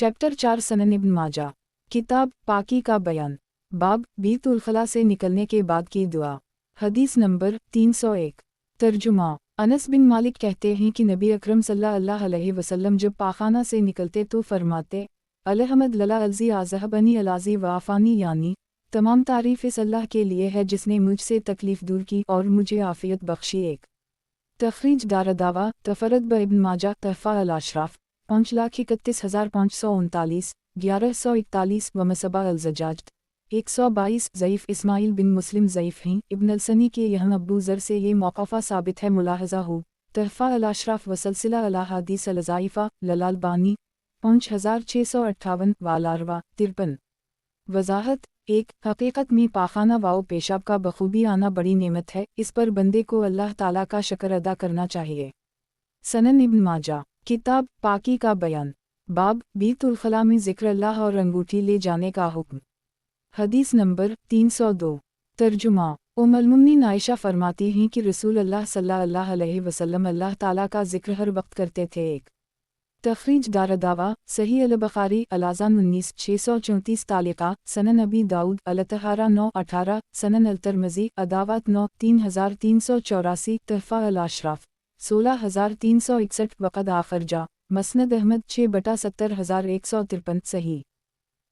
Chapter 4 सनन इब्न माजा, किताब पाकी का बयान, बाब बीतुल खला से निकलने के बाद की दुआ। हदीस नंबर 301। तर्जुमा। अनस बिन मालिक कहते हैं कि नबी अकरम सल्लल्लाहु अलैहि वसल्लम जब पाखाना से निकलते तो फरमाते, अलहमद लला अलजी आज़हबनी अलाजी वाफ़ानी, यानी तमाम तारीफ़ इस अल्लाह के लिए है जिसने मुझसे तकलीफ़ दूर की और मुझे आफ़ियत बख्शी। एक तखरीज दारदावा तफरद ब इब्न माजा तहफ़ा अल अशराफ 5,31,539 1141 व मसबा अल ज़जाज 122 ज़ईफ़ इस्माइल बिन मुस्लिम ज़ईफ़ हैं। इब्न अलसनी के यहाँ अबू ज़र से ये मौक़फ़ा साबित है। मुलाहज़ा हो तहफ़ा अल अशराफ व सिलसिला अल अहादीस अल ज़ाइफ़ा ललालबानी 5658 वालारवा 53। वज़ाहत। एक हकीकत में पाखाना वाओ पेशाब का बखूबी आना बड़ी नेमत है, इस पर बंदे को अल्लाह ताला का शुक्र अदा करना चाहिए। सनन इब्न माजा, किताब पाकी का बयान, बाब बीतुल खला में ज़िक्र अल्लाह और अंगूठी ले जाने का हुक्म। हदीस नंबर 302। तर्जुमा। उम्मुल मुमिनीन आयशा फरमाती हैं कि रसूल अल्लाह सल्लल्लाहु अलैहि वसल्लम अल्लाह ताला का ज़िक्र हर वक्त करते थे। एक तखरीज दारदावा सही अल बुखारी अलाज़ान 19 634 तालिका सनन अबी दाऊद अलतहारा 918 सनन अल तिरमिज़ी अदावत 9 3384 तहफ़ा अल अशराफ 16361 वक़द आखरजा मसनद अहमद 6/70153 सही।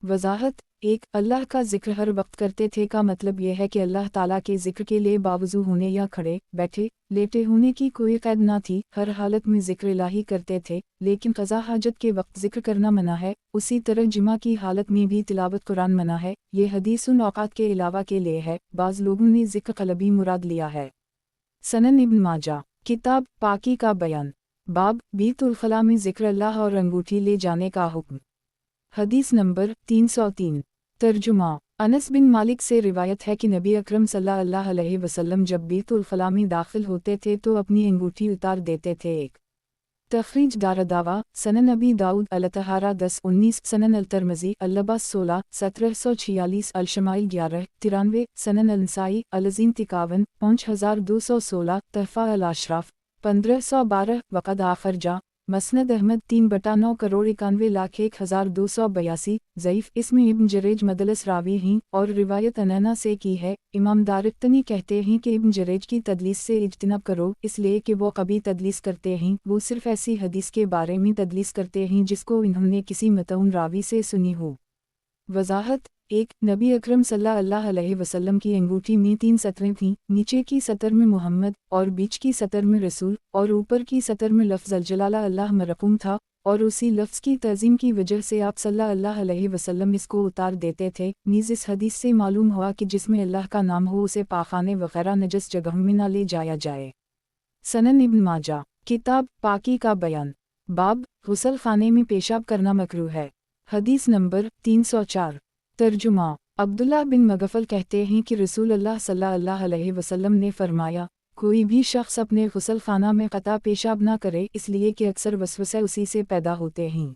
वज़ाहत। एक अल्लाह का ज़िक्र हर वक्त करते थे का मतलब यह है कि अल्लाह ताला के ज़िक्र के लिए बावजू होने या खड़े बैठे लेटे होने की कोई क़ैद ना थी, हर हालत में ज़िक्र इलाही करते थे। लेकिन क़ज़ा हाजत के वक्त ज़िक्र करना मना है, उसी तरह जुमा की हालत में भी तिलावत कुरान मना है। ये हदीस उन औक़ात के अलावा के लिए है, बाज़ लोगों ने ज़िक्र क़ल्बी मुराद लिया है। सनन इब्न माजा, किताब पाकी का बयान, बाब बीतुल खला में ज़िक्र अल्लाह और अंगूठी ले जाने का हुक्म। हदीस नंबर 303। तर्जुमा। अनस बिन मालिक से रिवायत है कि नबी अकरम सल्लल्लाहु अलैहि वसल्लम जब बीतुल खला में दाखिल होते थे तो अपनी अंगूठी उतार देते थे। एक तखरीज दारदावा सनन अबी दाऊद अलतहारा 10-19 सनन अल तिरमिज़ी अल्लबास 16 1746 अल शमाइल 11 93 सनन अल नसाई अलज़ीन 51 5216 तहफ़ा अल अशराफ 1512 वक़द आखरजा मसनद अहमद 3,91,91,1282 ज़ईफ़ इसमें इब्न जरेज मदलस रावी हैं और रिवायत अनना से की है। इमाम दारिक़्तनी कहते हैं कि इब्न जरेज की तदलीस से इज्तिनाब करो, इसलिए कि वो कभी तदलीस करते हैं, वो सिर्फ़ ऐसी हदीस के बारे में तदलीस करते हैं जिसको इन्होंने किसी मतऊन रावी से सुनी हो। वज़ाहत। एक नबी अकरम सल्लल्लाहु अलैहि वसल्लम की अंगूठी में 3 सतरें थीं, नीचे की सतर में मोहम्मद और बीच की सतर में रसूल और ऊपर की सतर में लफ्ज़ अल-जलाला अल्लाह मरक़ूम था, और उसी लफ्ज़ की तज़ीम की वजह से आप सल्लल्लाहु अलैहि वसल्लम इसको उतार देते थे। नीज़ इस हदीस से मालूम हुआ कि जिसमें अल्लाह का नाम हो उसे पाखाने वग़ैरह नजस जगहों में न ले जाया जाए। सनन इब्न माजा, किताब पाकी का बयान, बाब गुस्ल खाने में पेशाब करना मकरूह है। हदीस नंबर 304। तर्जुमा। अब्दुल्लाह बिन मगफल कहते हैं कि रसूल अल्लाह सल्लल्लाहु अलैहि वसल्लम ने फरमाया, कोई भी शख्स अपने गुस्ल खाना में क़ता पेशाब ना करे, इसलिए कि अक्सर वसवसे उसी से पैदा होते हैं।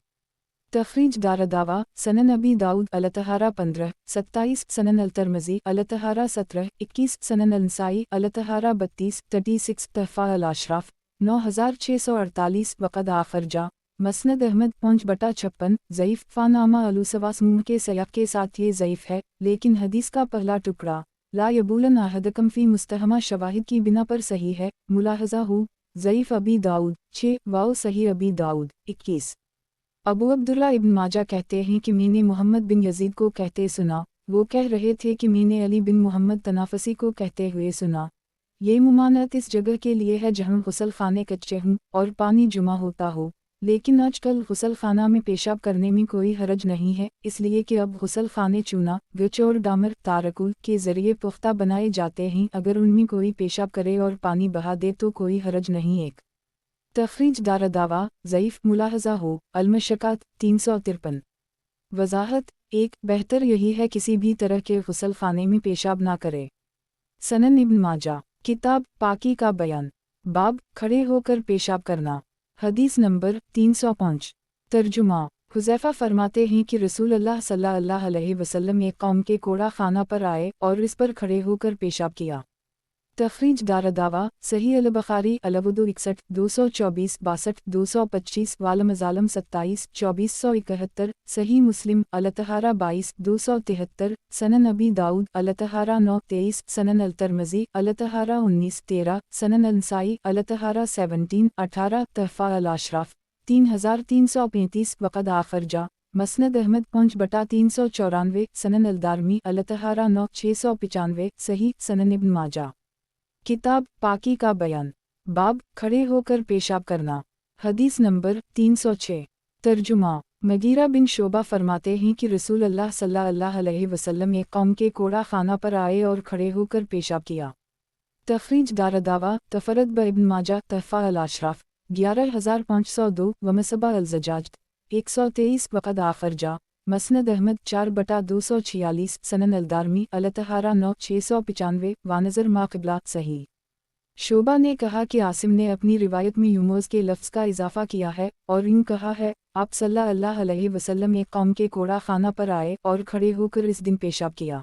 तखरीज दारदावा सनन अबी दाऊद अलतहारा 15 27 सनन अल तिरमिज़ी अलतहारा 17 21 सनन अल नसाई अलतहारा 32 36 तहफ़ा अल अशराफ 9648 वक़द आखरजा मसनद अहमद 5/56 ज़ईफ़ फ़ानामा अलूसवास मुँह के सयाक़ के साथ ये ज़ईफ़ है, लेकिन हदीस का पहला टुकड़ा ला यबूलन अहदकम फ़ी मुस्तहमा शवाहिद की बिना पर सही है। मुलाहज़ा हो ज़ईफ़ अबी दाऊद 6 वाओ सही अबी दाऊद 21। अबू अब्दुल्ला इब्न माजा कहते हैं कि मैंने मोहम्मद बिन यजीद को कहते सुना, वो कह रहे थे कि मैंने अली बिन मोहम्मद तनाफसी को कहते हुए सुना, ये मुमानत इस जगह के लिए है जहाँ गुस्ल खाने कच्चे हों और पानी जुमा होता हो, लेकिन आजकल गुस्ल खाना में पेशाब करने में कोई हरज नहीं है, इसलिए कि अब गुस्ल खाने चूना विच और डामर तारकुल के ज़रिए पुख्ता बनाए जाते हैं। अगर उनमें कोई पेशाब करे और पानी बहा दे तो कोई हरज नहीं। एक तखरीज दारदावा ज़ईफ़ मुलाहज़ा हो अल-मशक्क़ात 353। वज़ाहत। एक बेहतर यही है किसी भी तरह के गुस्ल खाने में पेशाब ना करे। सनन इब्न माजा, किताब पाकी का बयान, बाब खड़े होकर पेशाब करना। हदीस नंबर 305। तर्जुमा। हुज़ैफ़ा फरमाते हैं कि रसूल अल्लाह सल्लल्लाहु अलैहि वसल्लम एक कौम के कूड़ा खाना पर आए और इस पर खड़े होकर पेशाब किया। तखरीज दारदावा सही अल-बुखारी अल-वुदू 61 224 62 225 वाल-मज़ालम 27 2471 सही मुस्लिम अल-तहारा 22 273 सनन अबी दाऊद अल-तहारा 9 23 सनन अल-तिरमिज़ी अल-तहारा 19 13 सनन अल-नसाई अल-तहारा 17 18 तहफ़ा अल-अशराफ 3335 वक़द आखरजा मसनद अहमद 5/394 सनन अल-दारमी अल-तहारा 9 695 सही सनन इब्न माजा। किताब पाकी का बयान बाब खड़े होकर पेशाब करना हदीस नंबर 306 तर्जुमा मगीरा बिन शोबा फरमाते हैं कि रसूल अल्लाह सल्लल्लाहु अलैहि वसल्लम एक कौम के कूड़ा खाना पर आए और खड़े होकर पेशाब किया। तखरीज दारदावा तफरद ब इब्न माजा तहफ़ा अल-अशराफ 11502 वमसबा अल-ज़जाज 123 वक़द आखरजा मसनद अहमद 4/246 सनन अल-दारमी अल-तहारा 9 695 वानज़र मा क़िबला सही। शोबा ने कहा कि आसिम ने अपनी रिवायत में यूमोज़ के लफ्ज़ का इजाफ़ा किया है और यूँ कहा है आप सल्लल्लाहु अलैहि वसल्लम एक कौम के कूड़ा खाना पर आए और खड़े होकर इस दिन पेशाब किया।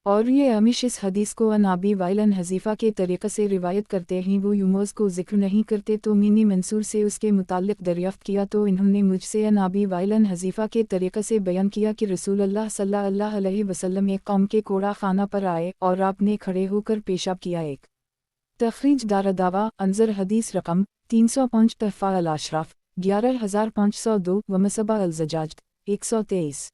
और ये अमीश इस हदीस को अन अबी वाइल अन हज़ीफ़ा के तरीक़े से रिवायत करते हैं। वो यूमोज़ को ज़िक्र नहीं करते तो मैंने मंसूर से उसके मुताल्लिक़ दरियाफ़्त किया तो इन्होंने मुझसे अन अबी वाइल अन हज़ीफ़ा के तरीक़े से बयान किया कि रसूल अल्लाह सल्लल्लाहु अलैहि वसल्लम एक कौम के कूड़ा खाना पर आए और आपने खड़े होकर पेशाब किया। एक तखरीज दारदावा अंज़र हदीस रकम 305 तहफ़ा अल-अशराफ 11502 वमसबा अल-ज़जाज 123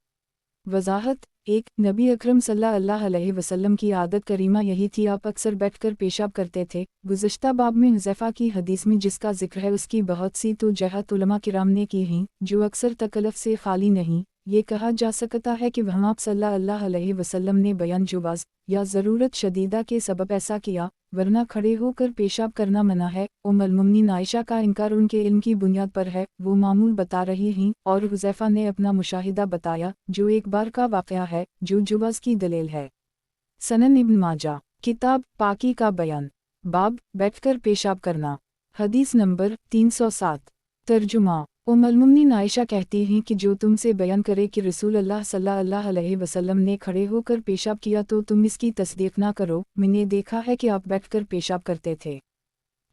वज़ाहत 1 नबी अकरम सल्लल्लाहु अलैहि वसल्लम की आदत करीमा यही थी, आप अक्सर बैठकर पेशाब करते थे। गुज़श्ता बाब में हुज़ैफ़ा की हदीस में जिसका ज़िक्र है उसकी बहुत सी तो जहत उलमा किराम ने की हैं जो अक्सर तकल्लुफ़ से खाली नहीं। ये कहा जा सकता है कि वहाँ आप सल्लल्लाहु अलैहि वसल्लम ने बयान जुवाज़ या ज़रूरत शदीदा के सबब ऐसा किया, वरना खड़े होकर पेशाब करना मना है। उम्मुल मोमिनीन आयशा का इनकार उनके इल्म की बुनियाद पर है, वो मामूल बता रही हैं और हुज़ैफ़ा ने अपना मुशाहिदा बताया जो एक बार का वाक़या है जो जुवाज़ की दलील है। सनन इब्न माजा किताब पाकी का बयान बाब बैठकर पेशाब करना हदीस नंबर 307 तर्जुमा उम्मुल मोमिनीन आयशा कहती हैं कि जो तुमसे बयान करे कि रसूल अल्लाह सल्लल्लाहु अलैहि वसल्लम ने खड़े होकर पेशाब किया तो तुम इसकी तस्दीक ना करो, मैंने देखा है कि आप बैठकर पेशाब करते थे।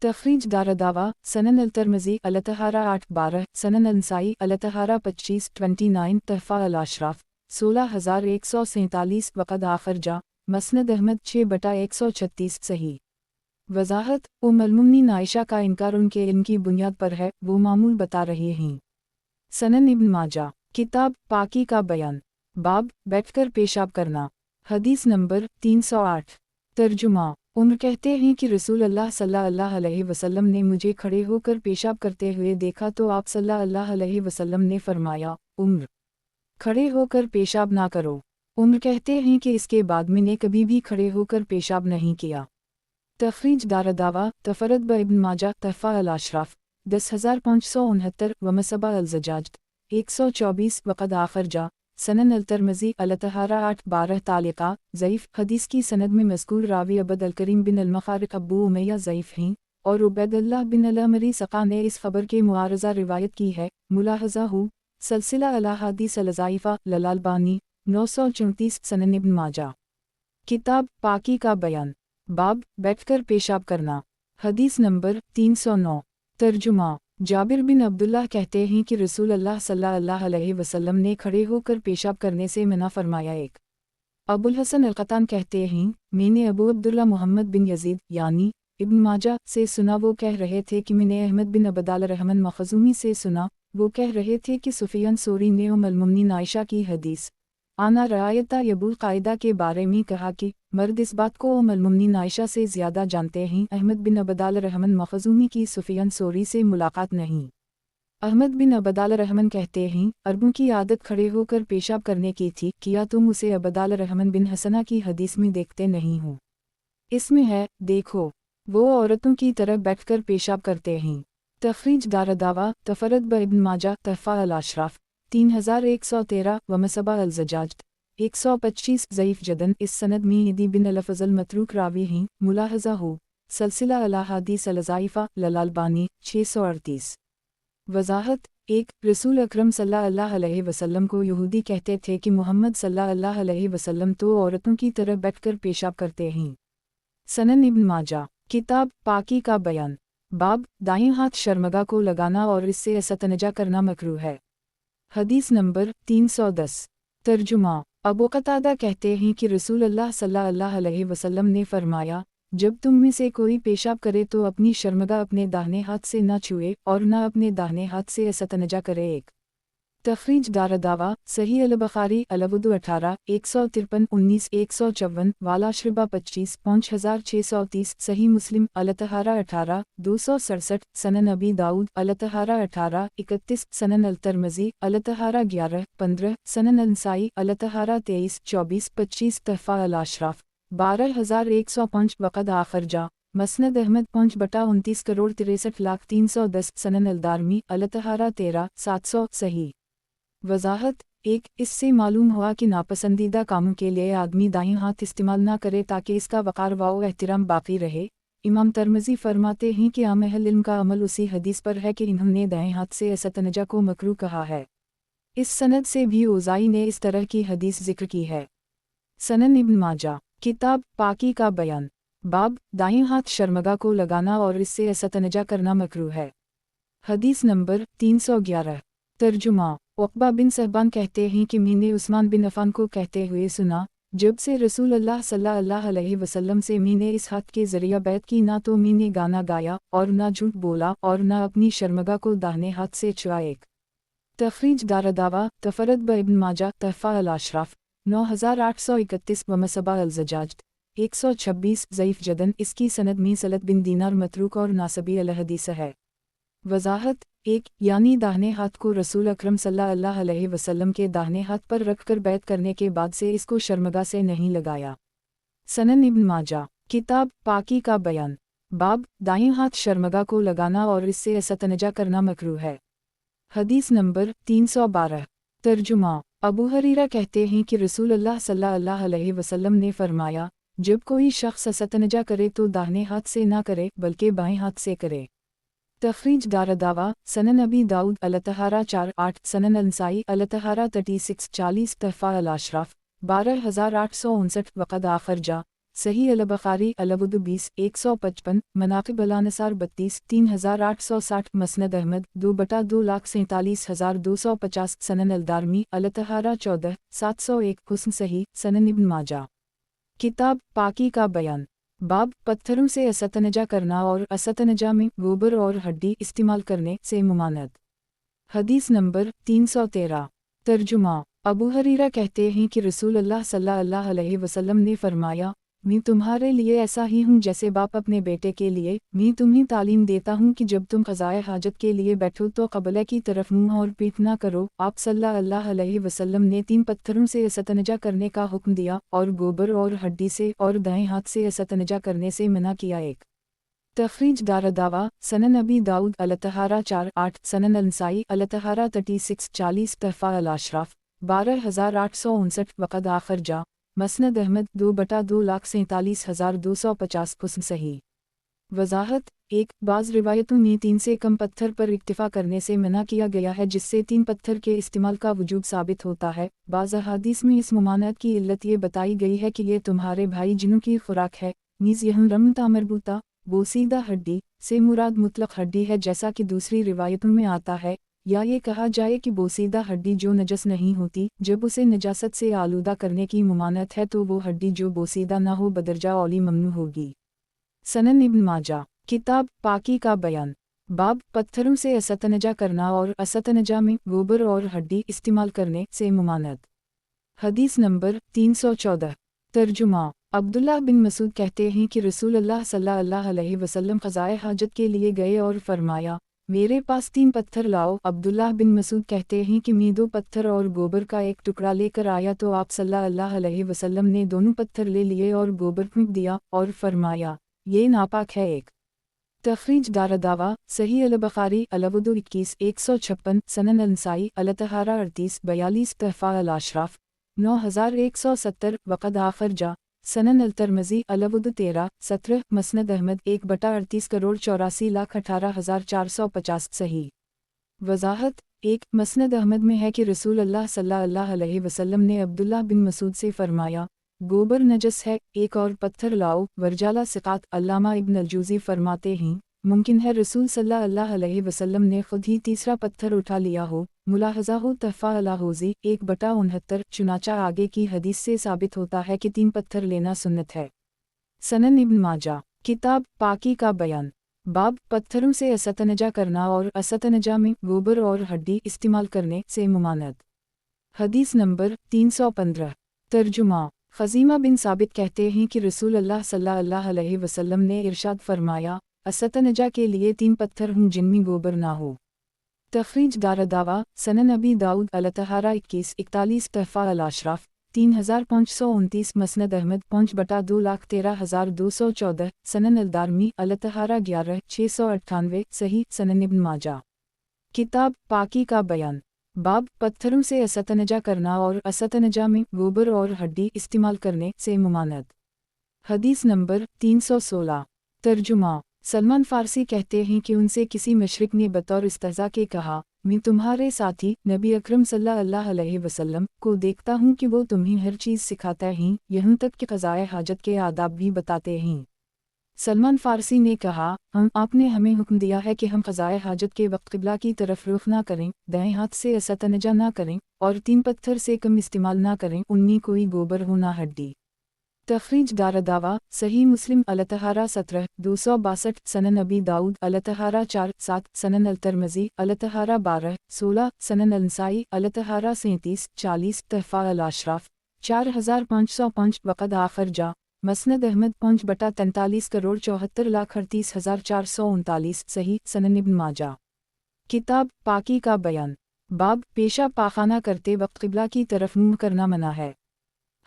तखरीज दारदावा सनन अल-तिरमिज़ी अल-तहारा 8-12 सनन अल-नसाई अल-तहारा 25-29 तहफ़ा अल-अशराफ 16147 वक़द आखरजा मसनद अहमद 6/136 सही। वज़ाहत उम्मुल मोमिनीन आयशा का इनकार उनके इल्म की बुनियाद पर है, वो मामूल बता रहे हैं। सनन इब्न माजा किताब पाकी का बयान बाब बैठकर पेशाब करना हदीस नंबर 308 तर्जुमा उम्र कहते हैं कि रसूल अल्लाह सल्लल्लाहु अलैहि वसल्लम ने मुझे खड़े होकर पेशाब करते हुए देखा तो आप सल्लल्लाहु अलैहि वसल्लम ने फरमाया, उम्र खड़े होकर पेशाब ना करो। उम्र कहते हैं कि इसके बाद मैंने कभी भी खड़े होकर पेशाब नहीं किया। तखरीज दारदावा तफरद ब इब्न माजा तहफ़ा अल-अशराफ 10569 वमसबा अल-ज़जाज 124 वक़द आखरजा सनन अल-तिरमिज़ी अल-तहारा 8-12 तालिका ज़ईफ़ हदीस की सनद में मज़कूर रावी अबद अल-करीम बिन अल-मखारिक अबू उमैया ज़ईफ़ हैं और उबैदुल्लाह बिन अल-अमरी सक़ा ने इस ख़बर के मुआरज़ा रिवायत की है। मुलाहज़ा हु सलसिला अल-अहादीस अल-ज़ईफ़ा लल-अल्बानी 934 सनन इब्न माजा किताब पाकी का बयान बाब बैठकर पेशाब करना हदीस नंबर 309 तर्जुमा जाबिर बिन अब्दुल्लाह कहते हैं कि रसूल अल्लाह सल्लल्लाहु अलैहि वसल्लम ने खड़े होकर पेशाब करने से मना फरमाया। एक अबुल हसन अल-क़त्तान कहते हैं मैंने अबू अब्दुल्ला मोहम्मद बिन यजीद यानी इब्न माजा से सुना, वो कह रहे थे कि मैंने अहमद बिन अबदाल रहमान मखज़ूमी से सुना, वो कह रहे थे कि सुफियान सोरी ने उम्मुल मोमिनीन आयशा की हदीस आना रआयता यबुल कायदा के बारे में कहा कि मर्द इस बात को उम्मुल मोमिनीन आयशा से ज़्यादा जानते हैं। अहमद बिन अबदाल रहमान मखज़ूमी की सुफियान सोरी से मुलाकात नहीं। अहमद बिन अबदाल रहमान कहते हैं अरबों की आदत खड़े होकर पेशाब करने की थी, किया तुम उसे अबदाल रहमान बिन हसना की हदीस में देखते नहीं हो? इसमें है, देखो वो औरतों की तरह बैठकर पेशाब करते हैं। तखरीज दारदावा तफरद ब इब्न माजा तहफ़ा अल-अशराफ 3113 वमसबा अल-ज़जाज 125 ज़ईफ़ जदन इस सनद में हिदी बिन अल-फ़ज़ल मतरूक रावी हैं। मुलाहज़ा हो सलसिला अल-अहादीस अल-ज़ईफ़ा लल-अल्बानी 638 वज़ाहत 1 रसूल अकरम सल्लल्लाहु अलैहि वसल्लम को यहूदी कहते थे कि मोहम्मद सल्लल्लाहु अलैहि वसल्लम तो औरतों की तरह बैठकर पेशाब करते हैं। सनन इब्न माजा, किताब पाकी का बयान, बाब दाएं हाथ शर्मगा को लगाना और इससे असतनजा करना मकरूह है। हदीस नंबर 310। तर्जुमा, अबू कतादा कहते हैं कि रसूल अल्लाह सल्लल्लाहु अलैहि वसल्लम ने फरमाया, जब तुम में से कोई पेशाब करे तो अपनी शर्मगा अपने दाहिने हाथ से न छुए और न अपने दाहिने हाथ से असतनजा करे। एक तखरीज दारदावा सही अल-बुखारी अलवुदु 18 153 19 154 वाला श्रिबा 25 5630 सही मुस्लिम अल-तहारा 18 267 सनन अबी दाऊद अल-तहारा 18 31 सनन अल-तिरमिज़ी अल-तहारा 11 15 सनन अल-नसाई अल-तहारा 23 24 25 तहफ़ा अल-अशराफ 12105 वक़द आखरजा मसनद अहमद 5/29 करोड़ 63,310 सनन अल-दारमी अल-तहारा 13 700 सही। वज़ाहत 1 इससे मालूम हुआ कि नापसंदीदा कामों के लिए आदमी दाईं हाथ इस्तेमाल न करे ताकि इसका वक़ार व एहतराम बाकी रहे। इमाम तिरमिज़ी फरमाते हैं कि आम अहल इल्म का अमल उसी हदीस पर है कि इन्होंने दाएं हाथ से असतनजा को मकरूह कहा है। इस सनद से भी औज़ाई ने इस तरह की हदीस ज़िक्र की है। सनन इब्न माजा, किताब पाकी का बयान, बाब दाएं हाथ शर्मगा को लगाना और इससे असतनजा करना मकरूह है। हदीस नंबर 311। तर्जुमा, उक़बा बिन सहबान कहते हैं कि मैंने उस्मान बिन अफ़ान को कहते हुए सुना, जब से रसूल अल्लाह सल्लल्लाहु अलैहि वसल्लम से मैंने इस हद के ज़रिया बैत की ना तो मैंने गाना गाया और ना झूठ बोला और ना अपनी शर्मगा को दाहिने हाथ से छुआ। एक तखरीज दारदावा तफरद ब इब्न माजा तहफ़ा अल-अशराफ 9831 व मसबा अल-ज़जाज 126 ज़ईफ़ जदन। इसकी सनद में सलत बिन दीनार मतरूक और नासबी अल-हदीस है। वज़ाहत 1 यानी दाहिने हाथ को रसूल अकरम सल्लल्लाहु अलैहि वसल्लम के दाहिने हाथ पर रखकर बैत करने के बाद से इसको शर्मगा से नहीं लगाया। सनन इब्न माजा, किताब पाकी का बयान, बाब दाएं हाथ शर्मगा को लगाना और इससे असतनजा करना मकरूह है। हदीस नंबर 312। तर्जुमा, अबू हरीरा कहते हैं कि रसूल अल्लाह सल्लल्लाहु अलैहि वसल्लम ने फरमाया, जब कोई शख्स असतनजा करे तो दाहिने हाथ से ना करे बल्कि बाएं हाथ से करे। तखरीज दारदावा सनन अबी दाऊद अल-तहारा 4-8 सनन अल-नसाई अल-तहारा 36 40 तहफ़ा अल-अशराफ 12859 वक़द आखरजा सही अल-बुखारी अलवुदु 20 155 मनाक़िब अल-अनसार 32 3860 मसनद अहमद 2/2,47,250 सनन अल-दारमी अल-तहारा 14 701 हुस्न सही। सनन इब्न माजा, किताब पाकी का बयान, बाब पत्थरों से असतनजा करना और असतनजा में गोबर और हड्डी इस्तेमाल करने से मुमानत। हदीस नंबर 313। तर्जुमा, अबू हरीरा कहते हैं कि रसूल अल्लाह सल्लल्लाहु अलैहि वसल्लम ने फरमाया, मैं तुम्हारे लिए ऐसा ही हूँ जैसे बाप अपने बेटे के लिए। मैं तुम्हें तालीम देता हूँ कि जब तुम क़ज़ाए हाजत के लिए बैठो तो क़िबला की तरफ मुँह और पीठ ना करो। आप सल्लल्लाहु अलैहि वसल्लम ने 3 पत्थरों से असतनजा करने का हुक्म दिया और गोबर और हड्डी से और दाएं हाथ से असतनजा करने से मना किया। एक तखरीज दारदावा सनन अबी दाऊद अल-तहारा 4-8 सनन अल-नसाई अल-तहारा 36 40 तहफ़ा अल-अशराफ 12859 वक़द आखरजा मसनद अहमद 2/2,47,250 हुस्न सही। वज़ाहत 1 बाज़ रिवायतों में 3 से कम पत्थर पर इक्तिफ़ा करने से मना किया गया है जिससे 3 पत्थर के इस्तेमाल का वजूब साबित होता है। बाज़ अहादीस में इस मुमानत की इल्लत ये बताई गई है कि ये तुम्हारे भाई जिन्हों की खुराक है। नीज़ यह रमता मरबूता बोसीदा हड्डी से मुराद मुतलक हड्डी है जैसा कि दूसरी रिवायतों में आता है, या ये कहा जाए कि बोसीदा हड्डी जो नजस नहीं होती, जब उसे नजासत से आलूदा करने की मुमानत है तो वो हड्डी जो बोसीदा ना हो बदरजा औली ममनू होगी। सनन इब्न माजा, किताब पाकी का बयान, बाब पत्थरों से असतनजा करना और असतनजा में गोबर और हड्डी इस्तेमाल करने से मुमानत। हदीस नंबर 314। तर्जुमा, अब्दुल्लाह बिन मसूद कहते हैं कि रसूल अल्लाह सल्लल्लाहु अलैहि वसल्लम क़ज़ाए हाजत के लिए गए और फरमाया, मेरे पास 3 पत्थर लाओ। अब्दुल्लाह बिन मसूद कहते हैं कि मैं 2 पत्थर और गोबर का एक टुकड़ा लेकर आया तो आप सल्लल्लाहु अलैहि वसल्लम ने दोनों पत्थर ले लिए और गोबर फूंक दिया और फरमाया, ये नापाक है। एक तखरीज दारदावा सही अल-बुखारी अलवुदु 21 156 सनन अल-नसाई अल-तहारा 38 42 तहफ़ा अल-अशराफ 9170 वक़द आखरजा सनन अल-तिरमिज़ी अलवुदु 13 17 मसनद अहमद 1/38 करोड़ 84,18,450 सही। वज़ाहत 1 मसनद अहमद में है कि रसूल अल्लाह सल्लल्लाहु अलैहि वसल्लम ने अब्दुल्लाह बिन मसूद से फरमाया, गोबर नजस है, एक और पत्थर लाओ। वरजाला सिकात अल्लामा इब्न अल-जूज़ी फरमाते हैं, मुमकिन है रसूल सल्लल्लाहु अलैहि वसल्लम ने खुद ही तीसरा पत्थर उठा लिया हो। मुलाहज़ा हो तहफ़ा अल-होज़ी 1/69। चुनाचा आगे की हदीस से साबित होता है कि 3 पत्थर लेना सुन्नत है। सनन इब्न माजा, किताब पाकी का बयान, बाब पत्थरों से असतनजा करना और असतनजा में गोबर और हड्डी इस्तेमाल करने से मुमानत। हदीस नंबर 315। तर्जुमा, खज़ीमा बिन साबित कहते हैं कि रसूल अल्लाह सल्लल्लाहु अलैहि वसल्लम ने इरशाद फरमाया, असतनजा के लिए 3 पत्थर हों जिनमें गोबर ना हो। तखरीज दारदावा, सनन अबी दाऊद अल-तहारा 2141 तहफ़ा अल-अशराफ 3529 मसनद अहमद 5/2,13,214 सनन अल-दारमी अल-तहारा 11,698 सही सनन इब्न माजा, किताब पाकी का बयान, बाब पत्थरों से असतनजा करना और असतनजा में गोबर और हड्डी इस्तेमाल करने से मुमानत। हदीस नंबर 316। तर्जुमा, सलमान फ़ारसी कहते हैं कि उनसे किसी मशरिक ने बतौर इस्तहज़ा के कहा, मैं तुम्हारे साथी नबी अकरम सल्लल्लाहु अलैहि वसल्लम को देखता हूँ कि वो तुम्हें हर चीज़ सिखाता हैं, यहाँ तक कि क़ज़ाए हाजत के आदाब भी बताते हैं। सलमान फ़ारसी ने कहा, आपने हमें हुक्म दिया है कि हम क़ज़ाए हाजत के वक्त क़िबला की तरफ रुख ना करें, दाएं हाथ से असतनजा ना करें और 3 पत्थर से कम इस्तेमाल ना करें, उनमें कोई गोबर हो ना हड्डी। तखरीज दारदावा, सही मुस्लिम अल-तहारा 17,262 सनन अबी दाऊद अल-तहारा 4-7 सनन अल-तिरमिज़ी अल-तहारा 12-16 सनन अल-नसाई अल-तहारा 37-40 तहफ़ा अल-अशराफ 4505 वक़द आखिर जा मसनद अहमद 5/43,74,38,439 सही सनन इब्न माजा, किताब पाकी का बयान, बाब पेशा पाखाना करते वक्त क़िबला की तरफ मुँह करना मना है।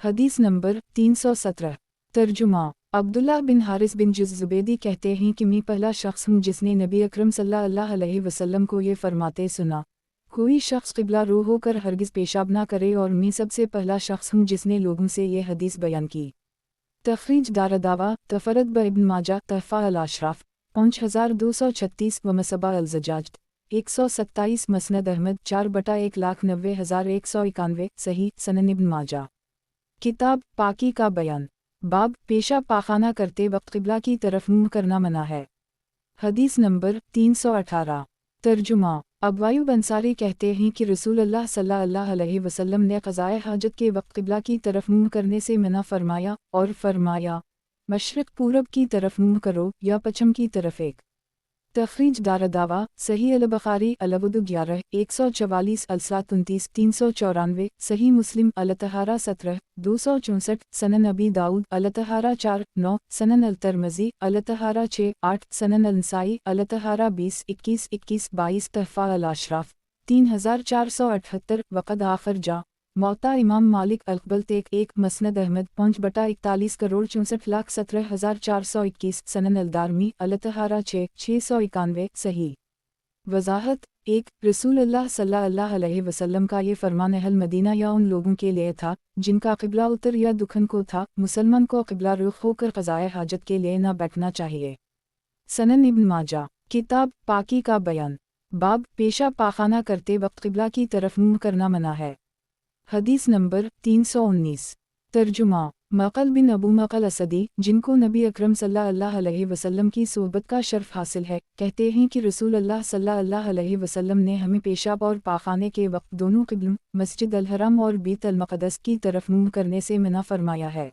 हदीस नंबर 317। तर्जुमा, अब्दुल्लाह बिन हारिस बिन जुज़्ज़ुबैदी कहते हैं कि मैं पहला शख्स हूँ जिसने नबी अकरम सल्लल्लाहु अलैहि वसल्लम को ये फरमाते सुना, कोई शख्स क़िबला रो होकर हरगिज़ पेशाब ना करे, और मैं सबसे पहला शख्स हूँ जिसने लोगों से ये हदीस बयान की। तखरीज दारदावा, तफरद ब इब्न माजा तहफ़ा अल-अशराफ 5236 व मसबा अल-ज़जाज 127 मसनद अहमद 4/1,90,191 सही सनन इब्न माजा, किताब पाकी का बयान, बाब पेशा पाखाना करते वक्त क़िबला की तरफ मुँह करना मना है। हदीस नंबर 318। तर्जुमा, अबवायूब अंसारी कहते हैं कि रसूल अल्लाह सल्लल्लाहु अलैहि वसल्लम ने क़ज़ाए हाजत के वक्त क़िबला की तरफ मुँह करने से मना फरमाया और फरमाया, मशरिक़ पूरब की तरफ मुँह करो या पश्चिम की तरफ एक। तखरीज दारदावा, सही अल-बुखारी अल-वुदू 11-144 अल-सलात 29 394 सही मुस्लिम अल-तहारा 17-264 सनन अबी दाऊद अल-तहारा 4-9 सनन अल-तिरमिज़ी अल-तहारा 6-8 सनन अल-नसाई अल-तहारा 20-21-21-22 तहफ़ा अल-अशराफ 3478 वक़द आखिर जा मौता इमाम मालिक अल-क़बल 1 मसनद अहमद 5/41,64,17,421 सनन अल-दारमी अल-तहारा 6-691 सही। वज़ाहत 1 रसूल अल्लाह सल्लल्लाहु अलैहि वसल्लम का ये फरमान अहल मदीना या उन लोगों के लिए था जिनका क़िबला उत्तर या दखन को था, मुसलमान को क़िबला रुख होकर क़ज़ाए हाजत के लिए न बैठना चाहिए। सनन इब्न माजा, किताब पाकी का बयान, बाब पेशा पाखाना करते वक्त क़िबला की तरफ मुँह करना मना है। हदीस नंबर 319। तर्जुमा, मक़ल बिन अबू मक़ल असदी, जिनको नबी अकरम सल्लल्लाहु अलैहि वसल्लम की सोबत का शर्फ हासिल है, कहते हैं कि रसूल अल्लाह सल्लल्लाहु अलैहि वसल्लम ने हमें पेशाब और पाखाने के वक्त दोनों क़िबलों मस्जिद अल-हराम और बैत अल-मक़दस की तरफ मुँह करने से मना फरमाया है।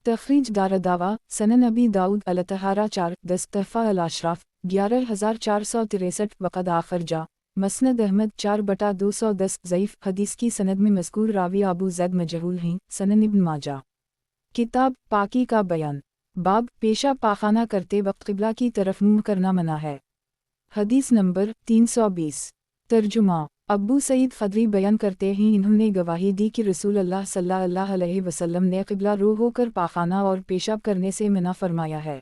तखरीज दारदावा, सनन अबी दाऊद अल-तहारा 4-10 तहफ़ा अल-अशराफ 11463 वक़द आखिर जा मसनद अहमद 4/210 ज़ईफ़ हदीस की सनद में मज़कूर रावी अबू ज़ैद मजहूल हैं। सनन इब्न माजा, किताब पाकी का बयान, बाब पेशा पाखाना करते वक्त क़िबला की तरफ मुँह करना मना है। हदीस नंबर 320। तर्जुमा, अब्बू सईद ख़दरी बयान करते हैं, इन्होंने गवाही दी कि रसूल अल्लाह सल्लल्लाहु अलैहि वसल्लम ने क़िबला रो होकर पाखाना और पेशाब करने से मना फरमाया है।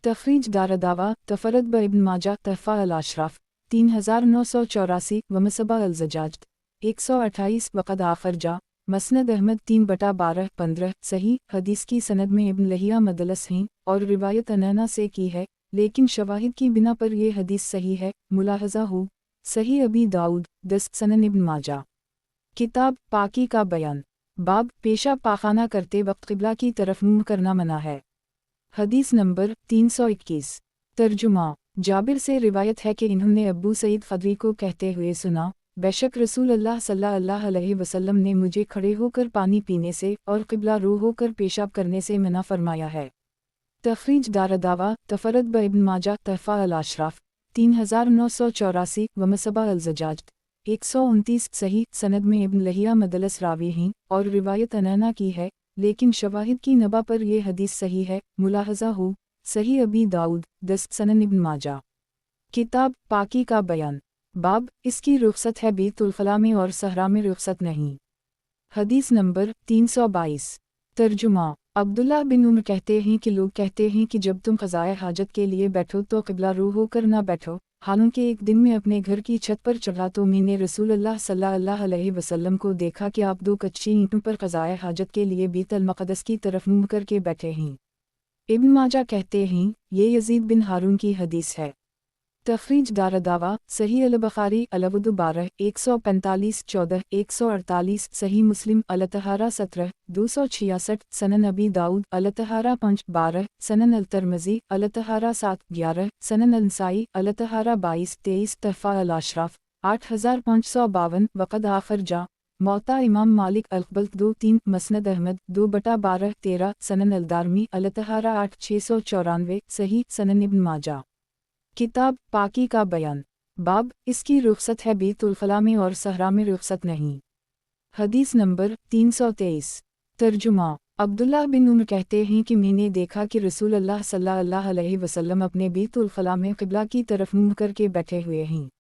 तखरीज दारदावा, तफरद ब इब्न माजा तहफ़ा अल-अशराफ 3984 व मसबा अल-ज़जाज 128 वक़द आखिर जा मसनद अहमद 3/12-15 सही। हदीस की सनद में इब्न लहिया मदलस हैं और रिवायत अनैना से की है, लेकिन शवाहिद की बिना पर यह हदीस सही है। मुलाहज़ा हो सही अबी दाऊद 10 सनन इब्न माजा, किताब पाकी का बयान, बाब पेशाब पाखाना करते वक्त क़िबला की तरफ मुँह करना मना है। हदीस नंबर 321। तर्जुमा। जाबिर से रिवायत है कि इन्होंने अब्बू सईद ख़दरी को कहते हुए सुना, बेशक रसूल अल्लाह सल्लल्लाहु अलैहि वसल्लम ने मुझे खड़े होकर पानी पीने से और क़िबला रू होकर पेशाब करने से मना फरमाया है। तख़रीज दारदावा तफ़रद ब इब्न माजा तहफ़ा अल-अशराफ 3984 व मसबा अल-ज़जाज 129 सही सनद में इब्न लहिया मदलस रावी हैं और रिवायत अनैना की है, लेकिन शवाहिद की नबा पर यह हदीस सही है। मुलाहज़ा हो सही अबी दाऊद 10 सनन इब्न माजा। किताब पाकी का बयान। बाब इसकी रुख़सत है बैतुल ख़ला में और सहरा में रुख़सत नहीं। हदीस नंबर 322। तर्जुमा। अब्दुल्लाह बिन उमर कहते हैं कि लोग कहते हैं कि जब तुम क़ज़ाए हाजत के लिए बैठो तो क़िबला रू होकर ना बैठो। हालांकि एक दिन मैं अपने घर की छत पर चढ़ा तो मैंने रसूल अल्लाह सल्लल्लाहु अलैहि वसल्लम को देखा कि आप दो कच्ची ईंटों पर क़ज़ाए हाजत के लिए बैतुल मक़दस की तरफ मुँह करके बैठे हैं। इब्न माजा कहते हैं ये यज़ीद बिन हारून की हदीस है। तख़रीज दारदावा सही अल-बुख़ारी अल-वुदू 12 145 14 148 सही मुस्लिम अल-तहारा 17 266 सनन अबी दाऊद अल-तहारा 5 12 सनन अल-तिरमिज़ी अल-तहारा 7 11 सनन अल-नसाई अल-तहारा 22 23 तहफ़ा अल-अशराफ 8552 वक़द आखिर जा मौता इमाम मालिक अल-क़बल 2-3 मसनद अहमद 2/12 13 सनन अल-दारमी अल-तहारा 8 694 सही सनन इब्न माजा। किताब पाकी का बयान। बाब इसकी रुख़सत है बैतुल ख़ला में और सहरा में रुख़सत नहीं। हदीस नंबर 323। तर्जुमा। अब्दुल्लाह बिन उमर कहते हैं कि मैंने देखा कि रसूल अल्लाह सल्लल्लाहु अलैहि वसल्लम अपने बैतुल ख़ला में क़िबला की तरफ मुँह करके बैठे हुए हैं।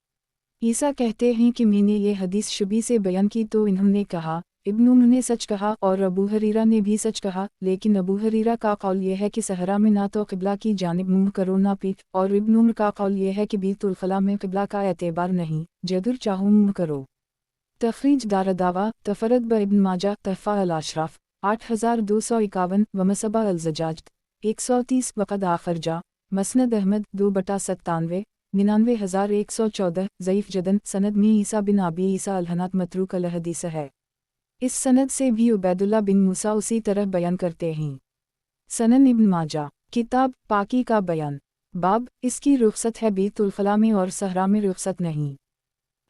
ईसा कहते हैं कि मैंने ये हदीस शुबी से बयान की तो इन्होंने कहा इब्न उमर ने सच कहा और अबू हरीरा ने भी सच कहा, लेकिन अबू हरीरा का कौल यह है कि सहरा में ना तो क़िबला की जानिब मुँह करो ना पीठ, और इब्न उमर का कौल यह है कि बैतुल ख़ला में क़िबला का एतबार नहीं, जदुर चाहो मुँह करो। तख़रीज दारदावा तफ़रद ब इब्न माजा तहफ़ा अल-अशराफ 8251 व मसबा अल-ज़जाज 130 वक़द आखिर जा मसनद अहमद 2/97 99,114 ज़ईफ़ जदन सनद में ईसा बिन अबी ईसा अल-हनात मतरूक अल-हदीस है। इस सनद से भी उबैदुल्लाह बिन मूसा उसी तरह बयान करते हैं। सनन इब्न माजा। किताब पाकी का बयान। बाब इसकी रुख़सत है बैतुल ख़ला में और सहरा में रुख़सत नहीं।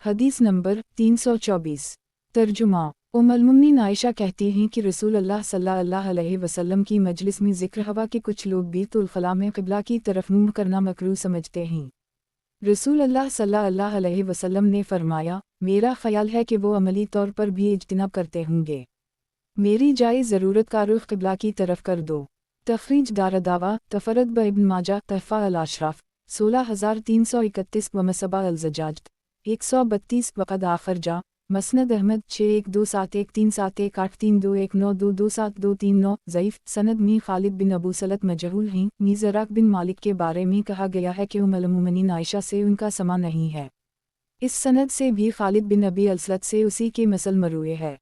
हदीस नंबर 324। तर्जुमा। उम्मुल-मोमिनीन आयशा कहती हैं कि रसूल अल्लाह सल्लल्लाहु अलैहि वसल्लम की मजलिस में ज़िक्र हवा कि कुछ लोग बैतुल ख़ला में क़िबला की तरफ मुँह करना मकरूह समझते हैं। रसूल अल्लाह सल्लल्लाहु अलैहि वसल्लम ने फरमाया, मेरा ख़याल है कि वो अमली तौर पर भी इज्तिनाब करते होंगे। मेरी जाए ज़रूरत का रुख क़िबला की तरफ कर दो। तख़रीज दारदावा तफ़रद ब इब्न माजा तहफ़ा अल-अशराफ 16331 व मसबा अल-ज़जाज 132 वक़द आखिर जा मसनद अहमद 612713383219227239 ज़ईफ़ सनद में खालिद बिन अबू सलत मजहूल हैं। मीज़राक बिन मालिक के बारे में कहा गया है कि उम्मुल-मोमिनीन आयशा से उनका समा नहीं है। इस सनद से भी खालिद बिन अबी अलसलत से उसी के मसल मरूए है।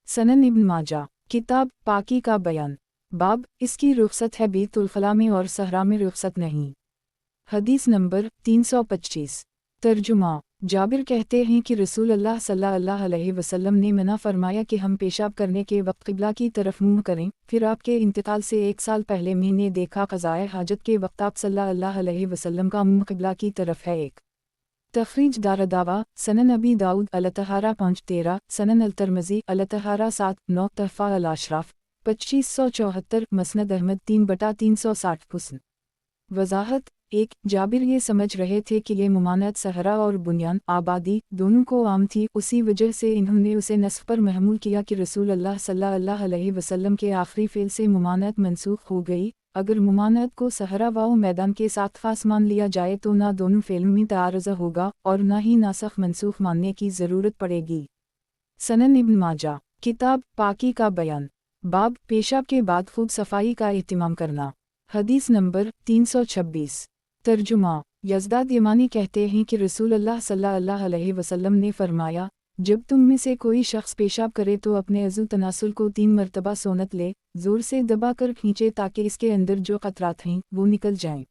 सनन इब्न माजा। किताब पाकी का बयान। बाब इसकी रुख़सत है बैतुल ख़ला में और सहरा में रुख़सत नहीं। हदीस नंबर 325। तर्जुमा। जाबिर कहते हैं कि रसूल अल्लाह सल्लल्लाहु अलैहि वसल्लम ने मना फरमाया कि हम पेशाब करने के वक्त क़िबला की तरफ मुँह करें। फिर आपके इंतकाल से 1 साल पहले मैंने देखा क़ज़ाए हाजत के वक्त आप सल्लल्लाहु अलैहि वसल्लम का मुँह क़िबला की तरफ है। एक तख़रीज दारदावा सनन अबी दाऊद अल-तहारा 5-13 सनन अल-तिरमिज़ी अल-तहारा 7-9 तहफ़ा अल-अशराफ 2574 मसनद अहमद 3/360 हुस्न। वज़ाहत 1 जाबिर ये समझ रहे थे कि ये मुमानत सहरा और बुनियान आबादी दोनों को आम थी, उसी वजह से इन्होंने उसे नस्ख़ पर महमूल किया कि रसूल अल्लाह सल्लल्लाहु अलैहि वसल्लम के आखिरी फ़ेल से मुमानत मनसूख़ हो गई। अगर मुमानत को सहरा व मैदान के साथ ख़ास मान लिया जाए तो ना दोनों फ़ेल में तारुज़ होगा और ना ही नासख़ मनसूख़ मानने की ज़रूरत पड़ेगी। सनन इब्न माजा। किताब पाकी का बयान। बाब पेशाब के बाद खूब सफाई का एहतिमाम करना। हदीस नंबर 326। तर्जुमा। यज़दाद यमानी कहते हैं कि रसूल अल्लाह सल्लल्लाहु अलैहि वसल्लम ने फरमाया, जब तुम में से कोई शख्स पेशाब करे तो अपने अज़ू तनासुल को 3 मरतबा सोनत ले, ज़ोर से दबा कर खींचे ताकि इसके अंदर जो क़तरात हैं वो निकल जाएं।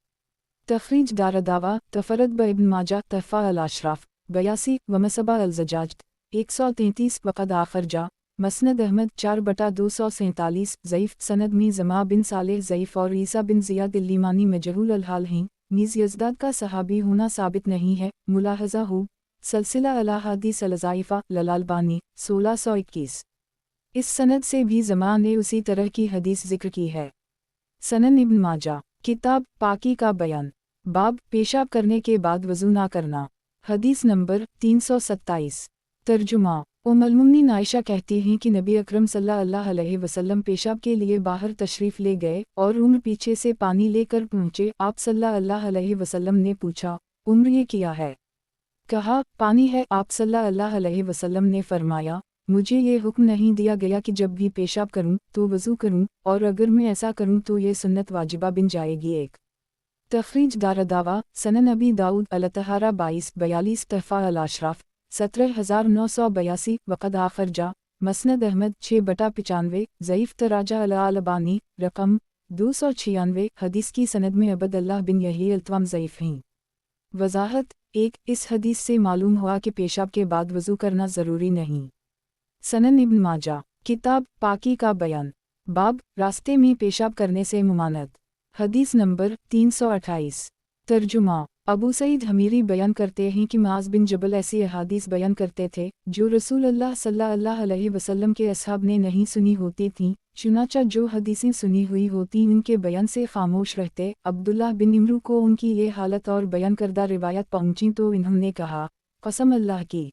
तख़रीज दारदावा तफ़रद ब इब्न माजा तहफ़ा अल-अशराफ 82 व मसबा अल-ज़जाज 133 वक़द आखिर जा मसनद अहमद 4/247 ज़ईफ़ सनद में ज़मा बिन सालेह ज़ईफ़ और ईसा बिन ज़ियाद इल्लीमानी मजहूल अलहाल हैं, नीज़ यज़दाद का सहाबी होना साबित नहीं है। मुलाहज़ा हो सलसिला अला हदीस अल-ज़ाइफ़ा ललालबानी 1621। इस सनद से भी ज़मा ने उसी तरह की हदीस ज़िक्र की है। सनन इब्न माजा किताब पाकी का बयान बाब पेशाब करने के बाद वज़ू ना करना। हदीस नंबर 327। तर्जुमा उम्मुल-मोमिनीन आयशा कहती हैं कि नबी अकरम सल्लल्लाहु अलैहि वसल्लम पेशाब के लिए बाहर तशरीफ़ ले गए और उम्र पीछे से पानी लेकर पहुँचे। आप सल्लल्लाहु अलैहि वसल्लम ने पूछा, उम्र ये क्या है? कहा, पानी है। आप सल्लल्लाहु अलैहि वसल्लम ने फरमाया, मुझे ये हुक्म नहीं दिया गया कि जब भी पेशाब करूं तो वज़ू करूं, और अगर मैं ऐसा करूं तो ये सुन्नत वाजिबा बन जाएगी। एक तखरीज दारदावा सनन अबी दाऊद अल-तहारा 22-42 तहफ़ा अल-अशराफ 17982 वक़द आखर जा मसनद अहमद 6/95 ज़ईफ़ तराजा अल-अलबानी रकम 296। हदीस की सनद में अबद अल्लाह बिन यही अल्तवाम ज़ईफ़ हैं। वज़ाहत 1 इस हदीस से मालूम हुआ कि पेशाब के बाद वज़ू करना ज़रूरी नहीं। सनन इब्न माजा किताब पाकी का बयान बाब रास्ते में पेशाब करने से मुमानत। हदीस नंबर 328। तर्जुमा अबू सईद हमीरी बयान करते हैं कि मुआज़ बिन जबल ऐसी अहादीस बयान करते थे जो रसूलुल्लाह सल्लल्लाहु अलैहि वसल्लम के असहाब ने नहीं सुनी होती थीं, चुनांचे जो हदीसें सुनी हुई होती उनके बयान से खामोश रहते। अब्दुल्लाह बिन इमरू को उनकी ये हालत और बयान करदा रिवायत पहुंची तो इन्होंने कहा, कसम अल्लाह की,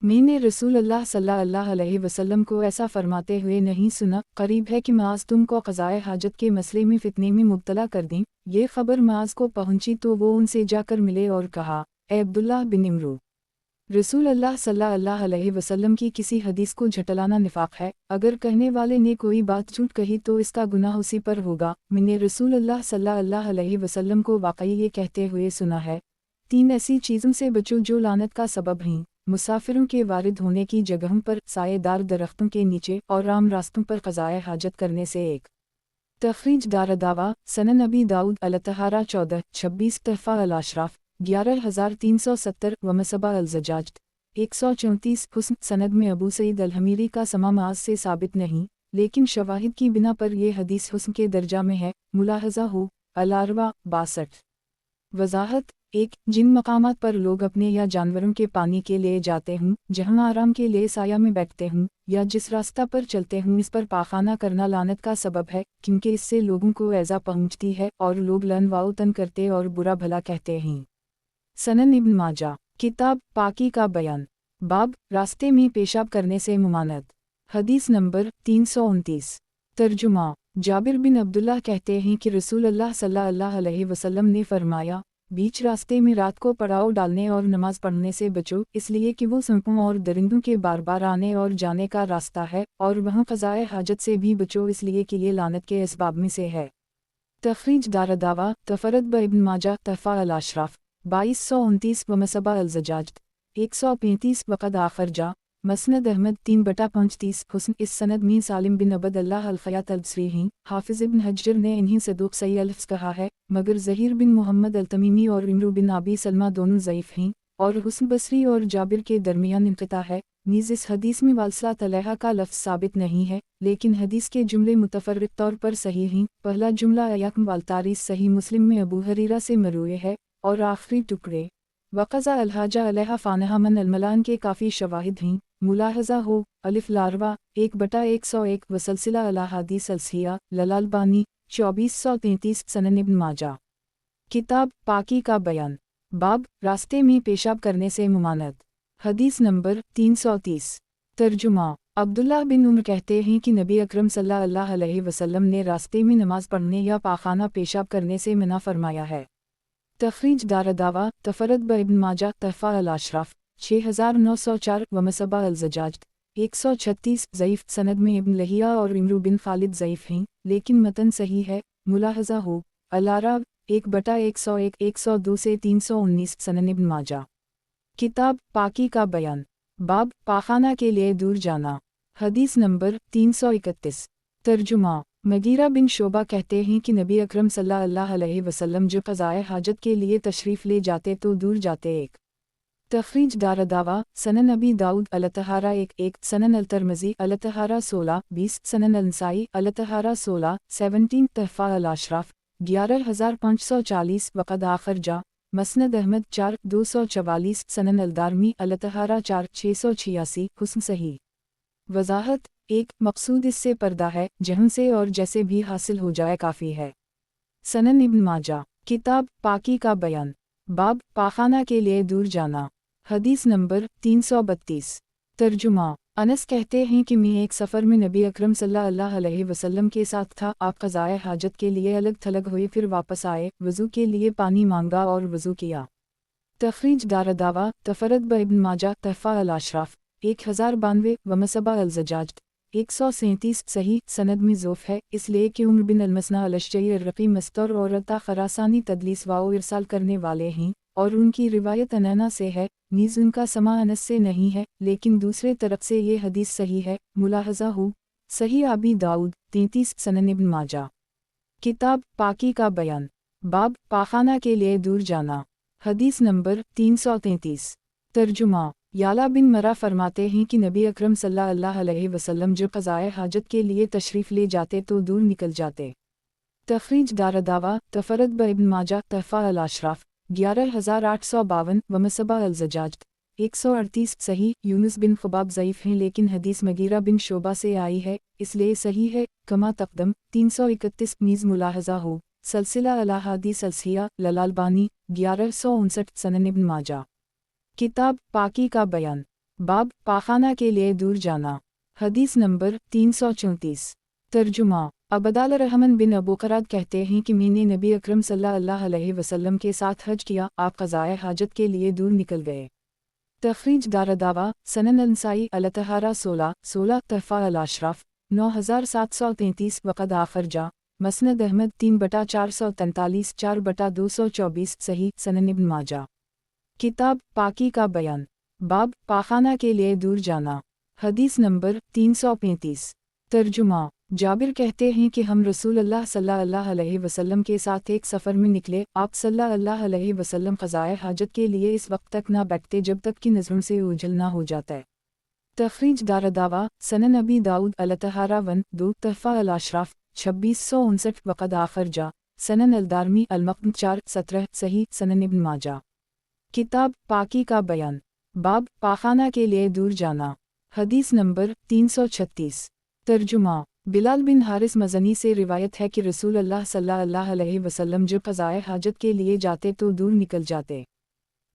मैंने रसूलुल्लाह सल्लल्लाहु अलैहि वसल्लम को ऐसा फरमाते हुए नहीं सुना। करीब है कि मुआज़ तुमको क़ज़ाए हाजत के मसले में फितने में मुब्तला कर दें। ये खबर मुआज़ को पहुंची तो वो उनसे जाकर मिले और कहा, ए अब्दुल्लाह बिन इमरू, रसूलुल्लाह सल्लल्लाहु अलैहि वसल्लम की किसी हदीस को झटलाना निफाक है। अगर कहने वाले ने कोई बात झूठ कही तो इसका गुनाह उसी पर होगा। मैंने रसूलुल्लाह सल्लल्लाहु अलैहि वसल्लम को वाकई ये कहते हुए सुना है, 3 ऐसी चीज़ों से बचो जो लानत का सबब हैं, मुसाफिरों के वारिद होने की जगहों पर, सायेदार दरख्तों के नीचे और आम रास्तों पर क़ज़ाए हाजत करने से। एक तखरीज दारदावा सनन अबी दाऊद अल-तहारा 14-26 तहफ़ा अल-अशराफ 11370 व मसबा अल-ज़जाज 134। हुस्न सनद में अबू सईद अल-हमीरी का समा मुआज़ से साबित नहीं, लेकिन शवाहिद की बिना पर यह हदीस हुस्न के दर्जा में है। मुलाहज़ा हो अल-अरवा 62। वज़ाहत 1 जिन मकामात पर लोग अपने या जानवरों के पानी के लिए जाते हों, जहाँ आराम के लिए साया में बैठते हों, या जिस रास्ता पर चलते हों, इस पर पाखाना करना लानत का सबब है, क्योंकि इससे लोगों को ऐज़ा पहुँचती है और लोग लन व तन करते और बुरा भला कहते हैं। सनन इब्न माजा किताब पाकी का बयान बाब रास्ते में पेशाब करने से मुमानत। हदीस नंबर 329। तर्जुमा जाबिर बिन अब्दुल्लाह कहते हैं कि रसूलुल्लाह सल्लल्लाहु अलैहि वसल्लम ने फरमाया, बीच रास्ते में रात को पड़ाव डालने और नमाज पढ़ने से बचो, इसलिए कि वो सांपों और दरिंदों के बार बार आने और जाने का रास्ता है, और वहाँ क़ज़ाए हाजत से भी बचो, इसलिए कि ये लानत के असबाब में से है। तखरीज दारदावा तफरद ब इब्न माजा तहफ़ा अल-अशराफ 2229 व मसबा अल-ज़जाज 135 वक़द आखर जा मसनद अहमद 3/35। हुस्न इस सनद में सालिम बिन अबद अल्लाह अल-ख़यात अल-बसरी हैं। हाफिज़ इब्न हज्जर ने इन्हीं सदूक़ सही अल्फ़्ज़ कहा है, मगर ज़हीर बिन मोहम्मद अल-तमीमी और इमरू बिन आबी सलमा दोनों ज़ईफ़ हैं, और हुस्न बसरी और जाबिर के दरमियान इंक़िता है। नीज़ इस हदीस में वालसलात अलैहा का लफ्ज़ साबित नहीं है, लेकिन हदीस के जुमले मुतफ़र्रिक़ तौर पर सही हैं। पहला जुमला अयकम वालतारीस सही मुस्लिम में अबू हरीरा से मरूए है, और आखिरी टुकड़े वक़ज़ा अलहाजा अलैहा फ़ानहा मन अलमलान के काफ़ी शवाहिद हैं। मुलाहज़ा हो अलिफ लारवा 1/101 व सलसिला अला हदीस अलसिया ललालबानी 2433। सनन इब्न माजा किताब पाकी का बयान बाब रास्ते में पेशाब करने से मुमानत। हदीस नंबर 330। तर्जुमा अब्दुल्लाह बिन उमर कहते हैं कि नबी अकरम सल्लल्लाहु अलैहि वसल्लम ने रास्ते में नमाज पढ़ने या पाखाना पेशाब करने से मना फरमाया है। तखरीज दारदावा तफरद ब इब्न माजा तहफ़ा अल-अशराफ 6904 व मसबा अल-ज़जाज 136। ज़ईफ़ सनद में इब्न लहिया और इमरू बिन खालिद ज़ईफ़ हैं, लेकिन मतन सही है। मुलाहज़ा हो अल-अराब 1/101 102 से 319। सनन इब्न माजा किताब पाकी का बयान बाब पाखाना के लिए दूर जाना। हदीस नंबर 331। तर्जुमा मगीरा बिन शोबा कहते हैं कि नबी अकरम सल्लल्लाहु अलैहि वसल्लम जो क़ज़ाए हाजत के लिए तशरीफ़ ले जाते तो दूर जाते। एक तखरीज दारदावा सनन अबी दाऊद अलतहारा 1 सनन अलतरमजी अलतहारा 16-20 सनन अलनसाई अलतहारा 16-17 तहफ़ा अल-अशराफ 11540 वक़द आखिर जा मसनद अहमद 4-244 सनन अलदारमी अलतहारा 4-686 हुस्न सही। वज़ाहत 1 मकसूद इससे पर्दा है जहन से और जैसे भी हासिल हो जाए काफ़ी है। सनन इब्न माजा किताब पाकी का बयान बाब पाखाना के लिए दूर जाना। हदीस नंबर 332। तर्जुमा अनस कहते हैं कि मैं एक सफ़र में नबी अकरम सल्लल्लाहु अलैहि वसल्लम के साथ था। आप क़ज़ाए हाजत के लिए अलग थलग हुए, फिर वापस आए, वज़ू के लिए पानी मांगा और वज़ू किया। तखरीज दारदावा तफरद ब इब्न माजा तहफ़ा अल-अशराफ 1092 वमसबा अल-ज़जाज 137 सही। सनद में ज़ोफ़ है इसलिए कि उम्र बिन अलमसना अलशजई अर्रक़ी मस्तर और अता खरासानी तदलीस वाओ इरसाल करने वाले हैं और उनकी रिवायत अनैना से है, नीज़ उनका समा अनस से नहीं है, लेकिन दूसरे तरफ से ये हदीस सही है। मुलाहज़ा हो सही अबी दाऊद 33 सनन इब्न माजा किताब पाकी का बयान बाब पाखाना के लिए दूर जाना। हदीस नंबर 333। तर्जुमा याला बिन मरा फरमाते हैं कि नबी अकरम सल्लल्लाहु अलैहि वसल्लम जो क़ज़ाए हाजत के लिए तशरीफ़ ले जाते तो दूर निकल जाते। तखरीज दारदावा तफरद ब इब्न माजा तहफ़ा अल-अशराफ 11852 वमसबा अल-ज़जाज 138 सही। यूनुस बिन ख़ुबाब ज़ईफ़ हैं लेकिन हदीस मगीरा बिन शोबा से आई है इसलिए सही है। कमा तक़दम 331 नीज़ मुलाहज़ा हो सलसिला अल-अहादीस अल-सहीहा ललालबानी 1159 सनन इब्न माजा किताब पाकी का बयान बाब पाखाना के लिए दूर जाना। हदीस नंबर 334। तर्जुमा अबदाल रहमान बिन अबू क़राद कहते हैं कि मैंने नबी अकरम सल्लल्लाहु अलैहि वसल्लम के साथ हज किया। आप क़ज़ाए हाजत के लिए दूर निकल गए। तखरीज दारदावा सनन अलनसाई अलतहारा 16 तहफ़ा अल-अशराफ 9733 वक़द आखिर जा मसनद अहमद 3/443 4/224 सही। सनन इब्न माजा किताब पाकी का बयान बाब पाखाना के लिए दूर जाना। हदीस नंबर 335। तर्जुमा जाबिर कहते हैं कि हम रसूलुल्लाह सल्लल्लाहु अलैहि वसल्लम के साथ एक सफ़र में निकले। आप सल्लल्लाहु अलैहि वसल्लम क़ज़ाए हाजत के लिए इस वक्त तक ना बैठते जब तक कि नज़रों से ओझल ना हो जाता है। तखरीज दारदावा सनन अबी दाऊद अलतहारा 1-2 तहफ़ा अल-अशराफ 2659 वक़द आखिर जा सनन अलदारमी अलमक़्न 4-17 सही। सनन इब्न माजा किताब पाकी का बयान बाब पाखाना के लिए दूर जाना। हदीस नंबर 336। तर्जुमा बिलाल बिन हारिस मज़नी से रिवायत है कि रसूलुल्लाह सल्लल्लाहु अलैहि वसल्लम जो क़ज़ाए हाजत के लिए जाते तो दूर निकल जाते।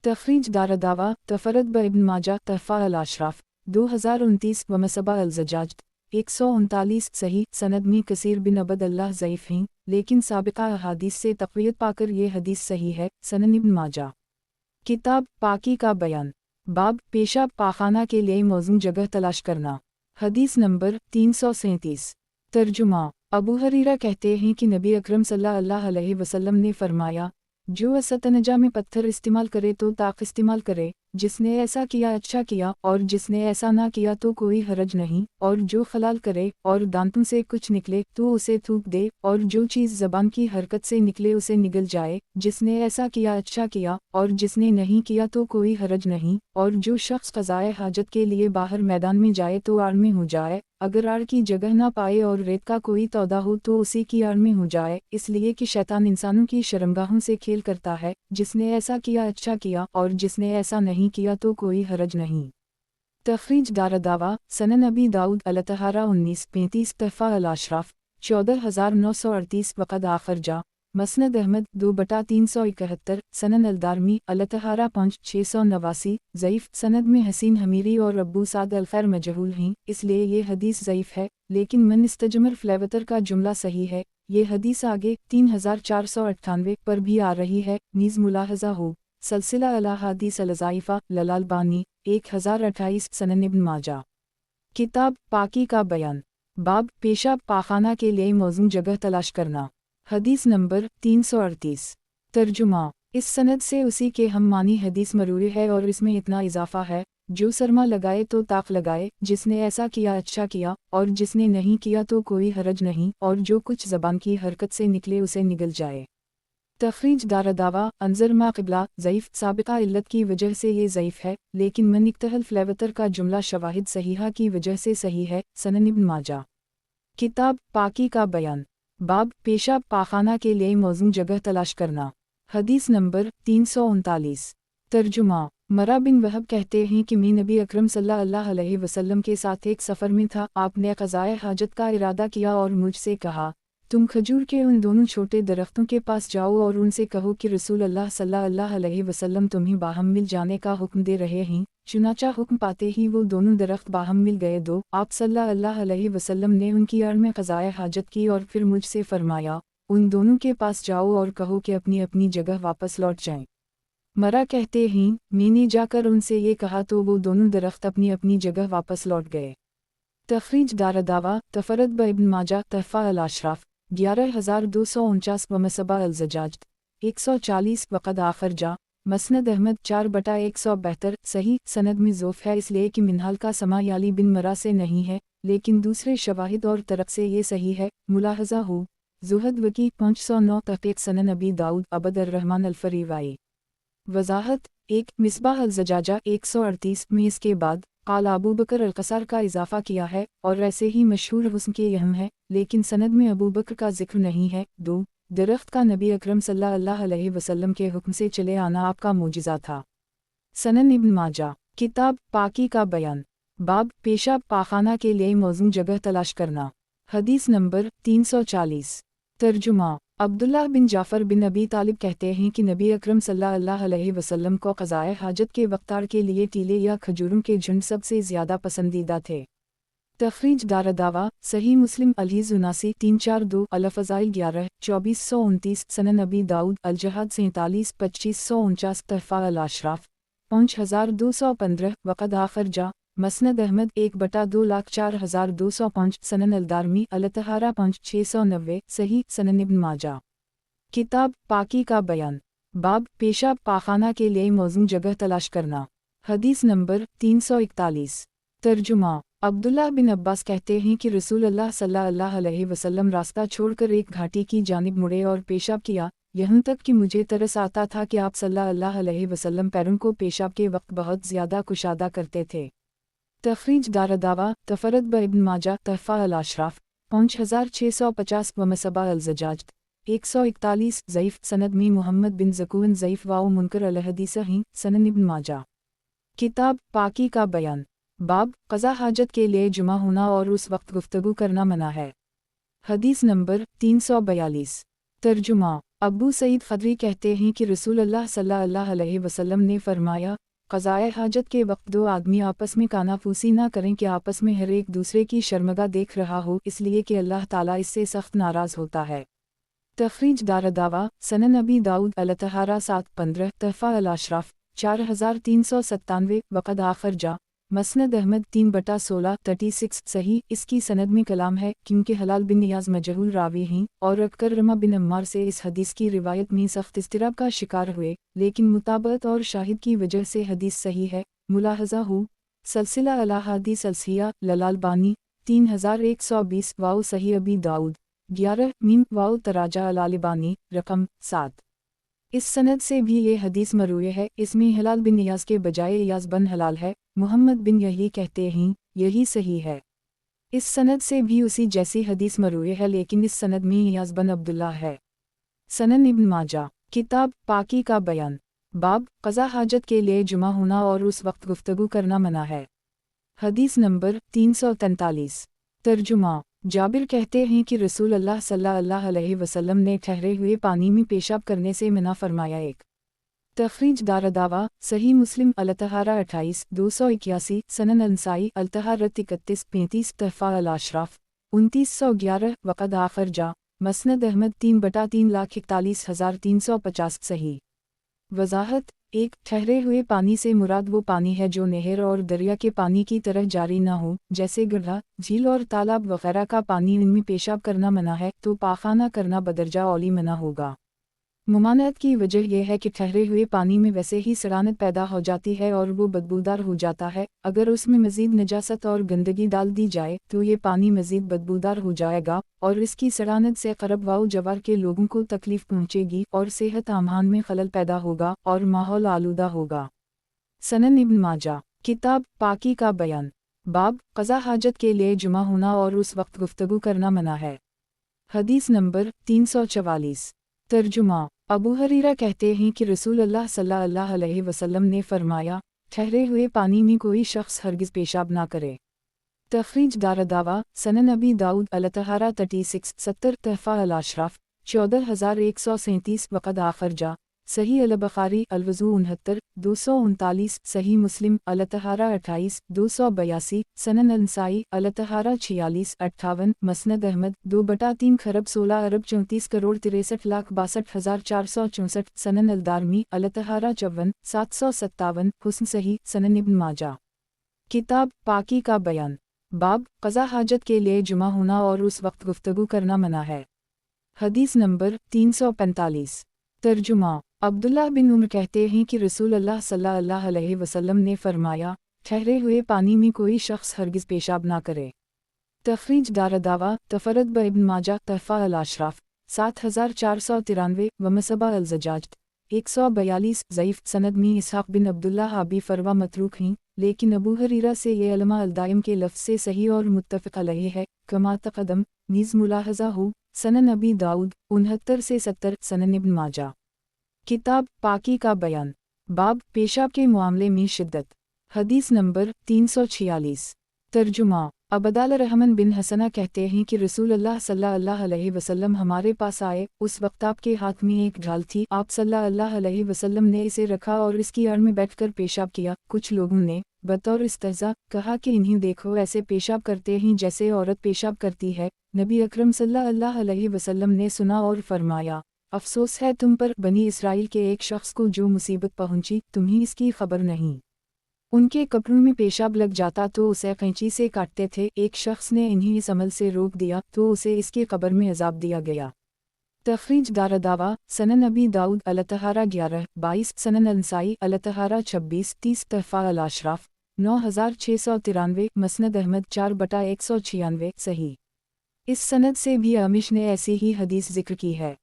तखरीज दारदावा तफरद ब इब्न माजा तहफ़ा अल-अशराफ 2029 वमसबा अल-ज़जाज 139 सही। सनद में कसीर बिन अबद अल्लाह ज़ईफ़ हैं लेकिन साबिक़ा अहादीस से तक़वियत पाकर ये हदीस सही है। सनन इब्न माजा किताब पाकी का बयान बाब पेशाब पाखाना के लिए मौजूद जगह तलाश करना। हदीस नंबर 337। तर्जुमा अबू हरीरा कहते हैं कि नबी अकरम सल्लल्लाहु अलैहि वसल्लम ने फरमाया, जो असतनजा में पत्थर इस्तेमाल करे तो ताक इस्तेमाल करे, जिसने ऐसा किया अच्छा किया और जिसने ऐसा ना किया तो कोई हरज नहीं, और जो खलाल करे और दांतों से कुछ निकले तो उसे थूक दे, और जो चीज़ ज़बान की हरकत से निकले उसे निगल जाए, जिसने ऐसा किया अच्छा किया और जिसने नहीं किया तो कोई हरज नहीं, और जो शख्स क़ज़ाए हाजत के लिए बाहर मैदान में जाए तो आड़ में हो जाए, अगर आड़ की जगह ना पाए और रेत का कोई तौदा हो तो उसी की आड़ में हो जाए, इसलिए कि शैतान इंसानों की शर्मगाहों से खेल करता है। जिसने ऐसा किया अच्छा किया और जिसने ऐसा नहीं किया तो कोई हरज नहीं। तखरीज दारदावा सनन अबी दाऊद अलतहारा 1935 तहफ़ा अल-अशराफ 14938 वक़द आखिर जा मसनद अहमद 2/371 सनन अलदारमी अलतहारा 5689 ज़ईफ़। सनद में हसीन हमीरी और अब्बू साद अलखैर मजहूल हैं इसलिए ये हदीस ज़ईफ़ है, लेकिन मन इस्तजमर फ्लेवतर का जुमला सही है। ये हदीस आगे 3498 पर भी आ रही है। नीज़ मुलाहज़ा हो सलसिला अल-अहादीस अल-ज़ाइफ़ा ललालबानी 1028 सनन इब्न माजा किताब पाकी का बयान बाब पेशाब पाखाना के लिए मौजूद जगह तलाश करना। हदीस नंबर 338। तर्जुमा इस सनद से उसी के हम मानी हदीस मरूई है और इसमें इतना इजाफा है, जो सरमा लगाए तो ताक लगाए, जिसने ऐसा किया अच्छा किया और जिसने नहीं किया तो कोई हरज नहीं, और जो कुछ ज़बान की हरकत से निकले उसे निगल जाए। तखरीज दारदावा अंजर मा क़िबला ज़ईफ़ साबिक़ा इल्लत की वजह से ये ज़ईफ़ है, लेकिन मन इक्तहल फ़्लेवतर का जुमला शवाहिद सहीहा की वजह से सही है। सनन इब्न माजा। किताब पाकी का बयान। बाब पेशाब पाखाना के लिए मौजूद जगह तलाश करना। हदीस नंबर 339। तर्जुमा। मरा बिन वहब कहते हैं कि मैं नबी अकरम सल्लल्लाहु अलैहि वसल्लम के साथ एक सफ़र में था। आपने क़ज़ाए हाजत का इरादा किया और मुझसे कहा, तुम खजूर के उन दोनों छोटे दरख्तों के पास जाओ और उनसे कहो कि रसूल अल्लाह सल्लल्लाहु अलैहि वसल्लम तुम्हें बाहम मिल जाने का हुक्म दे रहे हैं। चुनाचा हुक्म पाते ही वो दोनों दरख्त बाहम मिल गए। दो आप सल्लल्लाहु अलैहि वसल्लम ने उनकी आड़ में क़ज़ाए हाजत की और फिर मुझसे फरमाया, उन दोनों के पास जाओ और कहो कि अपनी अपनी जगह वापस लौट जाएं। मरा कहते हैं, मैंने जाकर उनसे ये कहा तो वो दोनों दरख्त अपनी अपनी जगह वापस लौट गए। तखरीज दारदावा तफरद ब इब्न माजा तहफ़ा अल अशराफ 11249 व मसबा अल ज़जाज 140 वक़द आखर जा मसनद अहमद 4/172 सही। सनद में ज़ोफ़ है इसलिए कि मिनहाल का समा याली बिन मरा से नहीं है, लेकिन दूसरे शवाहिद और तरफ से ये सही है। मुलाहज़ा हो ज़ुहद वकी 509 तहक़ीक़ सनन अबी दाऊद अबद अर्रहमान अल-फ़रीवाई। वज़ाहत 1 मिसबाह अल ज़जाजा 138 में इसके बाद क़ाल अबू बकर अल-क़सार का इजाफ़ा किया है और ऐसे ही मशहूर हुस्न के यहम है, लेकिन सनद में अबू बकर का जिक्र नहीं है। 2 दरख्त का नबी अकरम सल्लल्लाहु अलैहि वसल्लम के हुक्म से चले आना आपका मोजिज़ा था। सनन इब्न माजा। किताब पाकी का बयान। बाब पेशाब पाखाना के लिए मौजूद जगह तलाश करना। हदीस नंबर 340। तर्जुमा। अब्दुल्लाह बिन जाफ़र बिन अबी तालिब कहते हैं कि नबी अकरम सल्लल्लाहु अलैहि वसल्लम को क़ज़ाए हाजत के वक़्तार के लिए टीले या खजूरों के झुंड सबसे ज़्यादा पसंदीदा थे। तखरीज दारदावा सही मुस्लिम अलहीज़ 79 342 अल-फ़ज़ाइल 11 2429 सनन अबी दाऊद अल-जहाद 47 2549 तहफ़ा अल-अशराफ 5215 वक़द आखर जा मसनद अहमद 1/2,04,205 सनन अलदारमी अल-तहारा 5690 सही। सनन इब्न माजा। किताब पाकी का बयान। बाब पेशाब पाखाना के लिए मौजूद जगह तलाश करना। हदीस नंबर 341। तर्जुमा। अब्दुल्लाह बिन अब्बास कहते हैं कि रसूल अल्लाह सल्लल्लाहु अलैहि वसल्लम रास्ता छोड़कर एक घाटी की जानिब मुड़े और पेशाब किया, यहाँ तक कि मुझे तरस आता था कि आप सल्लल्लाहु अलैहि वसल्लम पैरों को पेशाब के वक्त बहुत ज़्यादा कुशादा करते थे। तखरीज दारदावा तफरद ब इब्न माजा तहफ़ा अल अशराफ 5650 व मसबा अल ज़जाज 141 ज़ईफ़ सनद में मोहम्मद बिन ज़कून ज़ईफ़ वाओ मुनकर अल हदीस ही। सनन इब्न माजा। किताब पाकी का बयान। बाब क़ज़ा हाजत के लिए जुमा होना और उस वक्त गुफ्तगू करना मना है। हदीस नंबर 342। तर्जुमा। अबू सईद ख़दरी कहते हैं कि रसूल अल्लाह सल्लल्लाहु अलैहि वसल्लम ने फरमाया, क़ज़ाए हाजत के वक्त दो आदमी आपस में कानाफूसी ना करें कि आपस में हर एक दूसरे की शर्मगा देख रहा हो, इसलिए कि अल्लाह ताला इससे सख्त नाराज़ होता है। तखरीज दारदावा सनन अबी दाऊद अल-तहारा 715 तहफ़ा अल-अशराफ 4397 वक़द आखर जा मसनद अहमद 3/16 36 सही। इसकी सनद में कलाम है क्योंकि हलाल बिन नियाज़ मजहूल रावी हैं और अकरमा बिन अम्मार से इस हदीस की रिवायत में सख्त इस्तिराब का शिकार हुए, लेकिन मुताबत और शाहिद की वजह से हदीस सही है। मुलाहज़ा हो सलसिला अला हदीस अलसिया ललालबानी 3120 वाओ सही अबी दाऊद 11 मीम वाओ तराजा अलालिबानी रकम 7। इस सनद से भी ये हदीस मरूए है, इसमें हलाल बिन नियाज़ के बजाय इयाज़ बन हलाल है। मोहम्मद बिन यही कहते हैं यही सही है। इस सनद से भी उसी जैसी हदीस मरूए है, लेकिन इस सनद में इयाज़ बन अब्दुल्ला है। सनन इब्न माजा। किताब पाकी का बयान। बाब क़ज़ा हाजत के लिए जुमा होना और उस वक्त गुफ्तगू करना मना है। हदीस नंबर 343। तर्जुमा। जाबिर कहते हैं कि रसूल अल्लाह सल्लल्लाहु अलैहि वसल्लम ने ठहरे हुए पानी में पेशाब करने से मना फरमाया। 1 तखरीज दारदावा सही मुस्लिम अल-तहारा 28 281 सनन अंसाई अल-तहारत 31 35 तहफ़ा अल-अशराफ 2911 वक़द आखर जा मसनद अहमद 3/341,350 सही। वज़ाहत 1 ठहरे हुए पानी से मुराद वो पानी है जो नहर और दरिया के पानी की तरह जारी ना हो, जैसे गड्ढा, झील और तालाब वगैरह का पानी। इनमें पेशाब करना मना है तो पाखाना करना बदरजा औली मना होगा। मुमानत की वजह यह है कि ठहरे हुए पानी में वैसे ही सड़ानत पैदा हो जाती है और वो बदबूदार हो जाता है। अगर उसमें मज़ीद नजासत और गंदगी डाल दी जाए तो ये पानी मज़ीद बदबूदार हो जाएगा और इसकी सड़ानत से क़रब वाउ जवार के लोगों को तकलीफ़ पहुँचेगी और सेहत आमान में खलल पैदा होगा और माहौल आलूदा होगा। सनन इब्न माजा, किताब पाकी का बयान, बाब क़ज़ा हाजत के लिए जुमा होना और उस वक्त गुफ्तगू करना मना है। हदीस नंबर 344। तर्जुमा, अबू हरीरा कहते हैं कि रसूल अल्लाह सल्लल्लाहु अलैहि वसल्लम ने फरमाया, ठहरे हुए पानी में कोई शख्स हरगिज़ पेशाब ना करे। तखरीज दारदावा, सनन अबी दाऊद अल-तहारा 36 70 तहफ़ा अल-अशराफ 14137 वक़द आखर जा सही अल-बुखारी अल-वज़ू 69 239 सही मुस्लिम अल-तहारा 28 282 सनन अल-नसाई अल-तहारा 46 58 मसनद अहमद 2/3 खरब 16 अरब 34 करोड़ 63,62,464 सनन अल-दारमी अल-तहारा 54 757 हुस्न सही सनन इब्न माजा, किताब पाकी का बयान, बाब क़ज़ा हाजत के लिए जुमा होना और उस वक्त गुफ्तगू करना मना है। हदीस नंबर 345। तर्जुमा, अब्दुल्लाह बिन उमर कहते हैं कि रसूल अल्लाह सल्लल्लाहु अलैहि वसल्लम ने फरमाया, ठहरे हुए पानी में कोई शख्स हरगिज़ पेशाब ना करे। तखरीज दारदावा, तफरद ब इब्न माजा तहफ़ा अल-अशराफ 7493 व मसबा अल-ज़जाज 142 ज़ईफ़ सनद में इसहाक़ बिन अब्दुल्लाह अबी फरवा मतरूक हैं, लेकिन अबू हरीरा से ये अलमा अल-दाइम के लफ्ज़ से सही और मुत्तफ़क़ अलैहि है। कमा तक़दम नीज़ मुलाहज़ा हो सनन अबी दाऊद 69 से 70 सनन इब्न माजा, किताब पाकी का बयान, बाब पेशाब के मामले में शिद्दत। हदीस नंबर 346। तर्जुमा, अबदाल रहमान बिन हसना कहते हैं कि रसूल अल्लाह सल्लल्लाहु अलैहि वसल्लम हमारे पास आए, उस वक्त आपके हाथ में एक ढाल थी। आप सल्लल्लाहु अलैहि वसल्लम ने इसे रखा और इसकी आड़ में बैठकर पेशाब किया। कुछ लोगों ने बतौर इस्तेज़ा कहा कि इन्हें देखो, ऐसे पेशाब करते हैं जैसे औरत पेशाब करती है। नबी अकरम सल्लल्लाहु अलैहि वसल्लम ने सुना और फरमाया, अफसोस है तुम पर, बनी इसराइल के एक शख्स को जो मुसीबत पहुंची तुम्हें इसकी खबर नहीं। उनके कपड़ों में पेशाब लग जाता तो उसे कैंची से काटते थे। एक शख्स ने इन्हें इस अमल से रोक दिया तो उसे इसकी कब्र में अजाब दिया गया। तखरीज दारदावा, सनन अबी दाऊद अल-तहारा 11 22 सनन अल-नसाई अल-तहारा 26 30 तहफ़ा अल-अशराफ 9693 मसनद अहमद 4/196 सही। इस सनद से भी अमिश ने ऐसी ही हदीस जिक्र की है।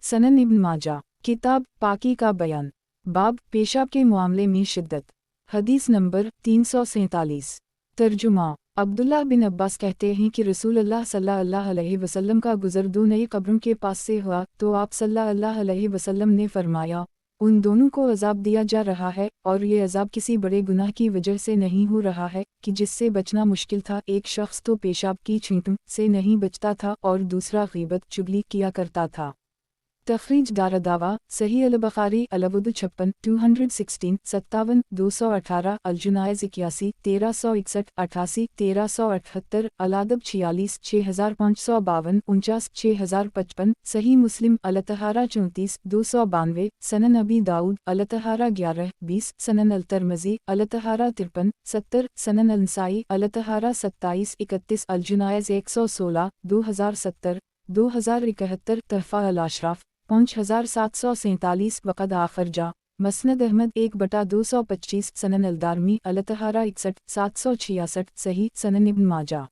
सनन इब्न माजा, किताब पाकी का बयान, बाब पेशाब के मामले में शिद्दत। हदीस नंबर 347। तर्जुमा, अब्दुल्लाह बिन अब्बास कहते हैं कि रसूल अल्लाह सल्लल्लाहु अलैहि वसल्लम का गुज़र दो नई कब्रों के पास से हुआ तो आप सल्लल्लाहु अलैहि वसल्लम ने फरमाया, उन दोनों को अजाब दिया जा रहा है और ये अजाब किसी बड़े गुनाह की वजह से नहीं हो रहा है कि जिससे बचना मुश्किल था। एक शख्स तो पेशाब की छींटों से नहीं बचता था और दूसरा गीबत चुगली किया करता था। तखरीज दारदावा, सही अल-बुखारी अल-वज़ू 56 216 57 218 अल-जुनायज़ 81 1361 88 1378 अल-अदब 46 6552 49 6055 सही मुस्लिम अल-तहारा 34 292 सनन अबी दाऊद अल-तहारा 11 20 सनन अल-तिरमिज़ी अल-तहारा 53 70 सनन अल-नसाई अल-तहारा 27 31 अल-जुनायज़ 116 2070 2071 तहफ़ा अल-अशराफ 5747 वक़द आखर जा मसनद अहमद 1/225 सनन अल-दारमी अल-तहारा 61 766 सही सनन इब्न माजा,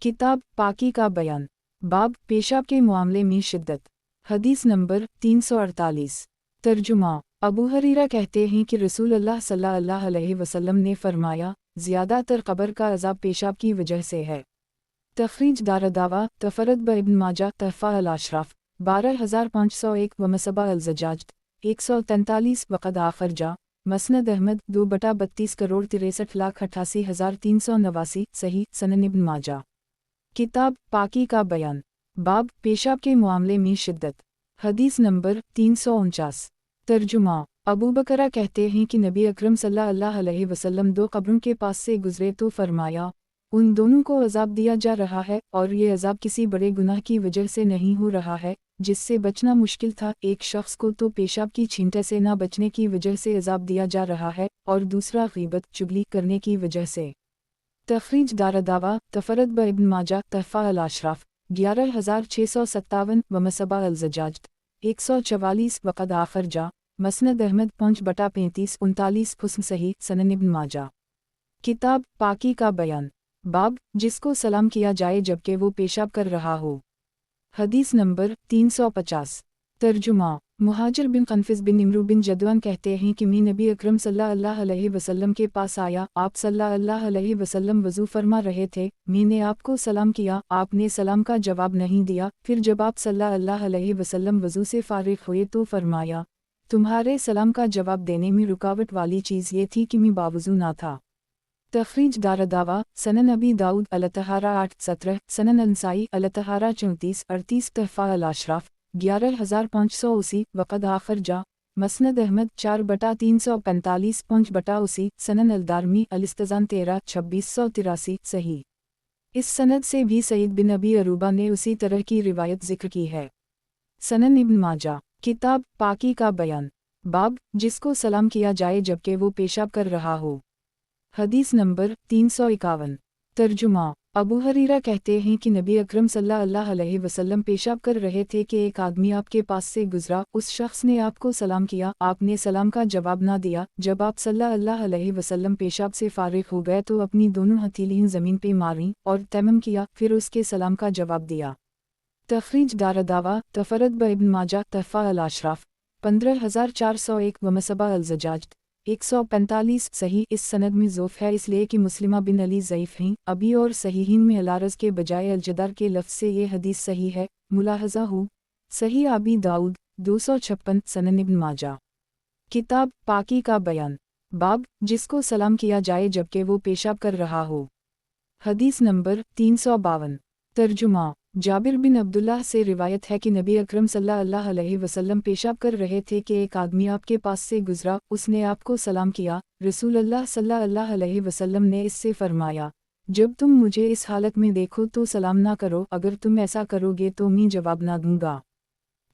किताब पाकी का बयान, बाब पेशाब के मामले में शिद्दत। हदीस नंबर 348। तर्जुमा, अबू हरीरा कहते हैं कि रसूल अल्लाह सल्लल्लाहु अलैहि वसल्लम ने फरमाया, ज़्यादातर कब्र का अज़ाब पेशाब की वजह से है। तखरीज दारदावा, तफरद ब इब्न माजा तहफ़ा अल-अशराफ 12501 व मसबा अल-ज़जाज 143 वक़द आखर जा मसनद अहमद 2/32 करोड़ 63,88,389 सही सनन इब्न माजा, किताब पाकी का बयान, बाब पेशाब के मामले में शिद्दत। हदीस नंबर 349। तर्जुमा, अबू बकरा कहते हैं कि नबी अकरम सल्लल्लाहु अलैहि वसल्लम दो कब्रों के पास से गुजरे तो फरमाया, उन दोनों को अजाब दिया जा रहा है और ये अजाब किसी बड़े गुनाह की वजह से नहीं हो रहा है जिससे बचना मुश्किल था। एक शख्स को तो पेशाब की छींटे से ना बचने की वजह से अजाब दिया जा रहा है और दूसरा गीबत चुगली करने की वजह से। तखरीज दारदावा, तफरद ब इब्न माजा तहफ़ा अल-अशराफ 11657 व मसबा अल-ज़जाज 144 वक़द आखर जा मसनद अहमद 5/35-39 हुस्न सही सनन इब्न माजा। किताब पाकी का बयान। बाब जिसको सलाम किया जाए जबकि वो पेशाब कर रहा हो। हदीस नंबर 350। तर्जुमा मुहाजिर बिन कन्फिस बिन इमरू बिन जदवान कहते हैं कि मैं नबी अकरम सल्लल्लाहु अलैहि वसल्लम के पास आया, आप सल्लल्लाहु अलैहि वसल्लम वज़ू फरमा रहे थे, मैंने आपको सलाम किया, आपने सलाम का जवाब नहीं दिया। फिर जब आप सल्लल्लाहु अलैहि वसल्लम वज़ू से फारिग हुए तो फरमाया, तुम्हारे सलाम का जवाब देने में रुकावट वाली चीज़ ये थी कि मैं बावज़ू ना था। तखरीज दारदावा सनन अबी दाऊद अलतहारा 8-17 सनन अंसाई अलतहारा 34-38 तहफ़ा अल-अशराफ 11580 वक़द आखर जा मसनद अहमद 4/345 5/80 सनन अलदारमी अलिस्तज़ान 13-2683 सही। इस सनद से भी सईद बिन अबी अरूबा ने उसी तरह की रिवायत जिक्र की है। सनन इब्न माजा। किताब पाकी का बयान। बाब जिसको सलाम किया जाए जबकि वो पेशाब कर रहा हो। हदीस नंबर 351। तर्जुमा अबू हरीरा कहते हैं कि नबी अकरम सल्लल्लाहु अलैहि वसल्लम पेशाब कर रहे थे कि एक आदमी आपके पास से गुजरा, उस शख्स ने आपको सलाम किया, आपने सलाम का जवाब ना दिया। जब आप सल्लल्लाहु अलैहि वसल्लम पेशाब से फारिग हो गए तो अपनी दोनों हथेलियां ज़मीन पे मारीं और तैमम किया, फिर उसके सलाम का जवाब दिया। तखरीज दारदावा तफरद ब इब्न माजा तहफ़ा अल-अशराफ 15401 व मसबा अल-ज़जाज 145 सही। इस सनद में ज़ोफ़ है इसलिए कि मुस्लिमा बिन अली ज़ईफ़ हैं। अबी और सहीहीन में अलारज़ के बजाय अलजदार के लफ्ज़ से ये हदीस सही है। मुलाहज़ा हो सही अबी दाऊद 256 सनन इब्न माजा। किताब पाकी का बयान। बाब जिसको सलाम किया जाए जबकि वो पेशाब कर रहा हो। हदीस नंबर 352। तर्जुमा जाबिर बिन अब्दुल्लाह से रिवायत है कि नबी अकरम सल्लल्लाहु अलैहि वसल्लम पेशाब कर रहे थे कि एक आदमी आपके पास से गुजरा, उसने आपको सलाम किया। रसूलुल्लाह सल्लल्लाहु अलैहि वसल्लम ने इससे फरमाया, जब तुम मुझे इस हालत में देखो तो सलाम ना करो, अगर तुम ऐसा करोगे तो मैं जवाब ना दूंगा।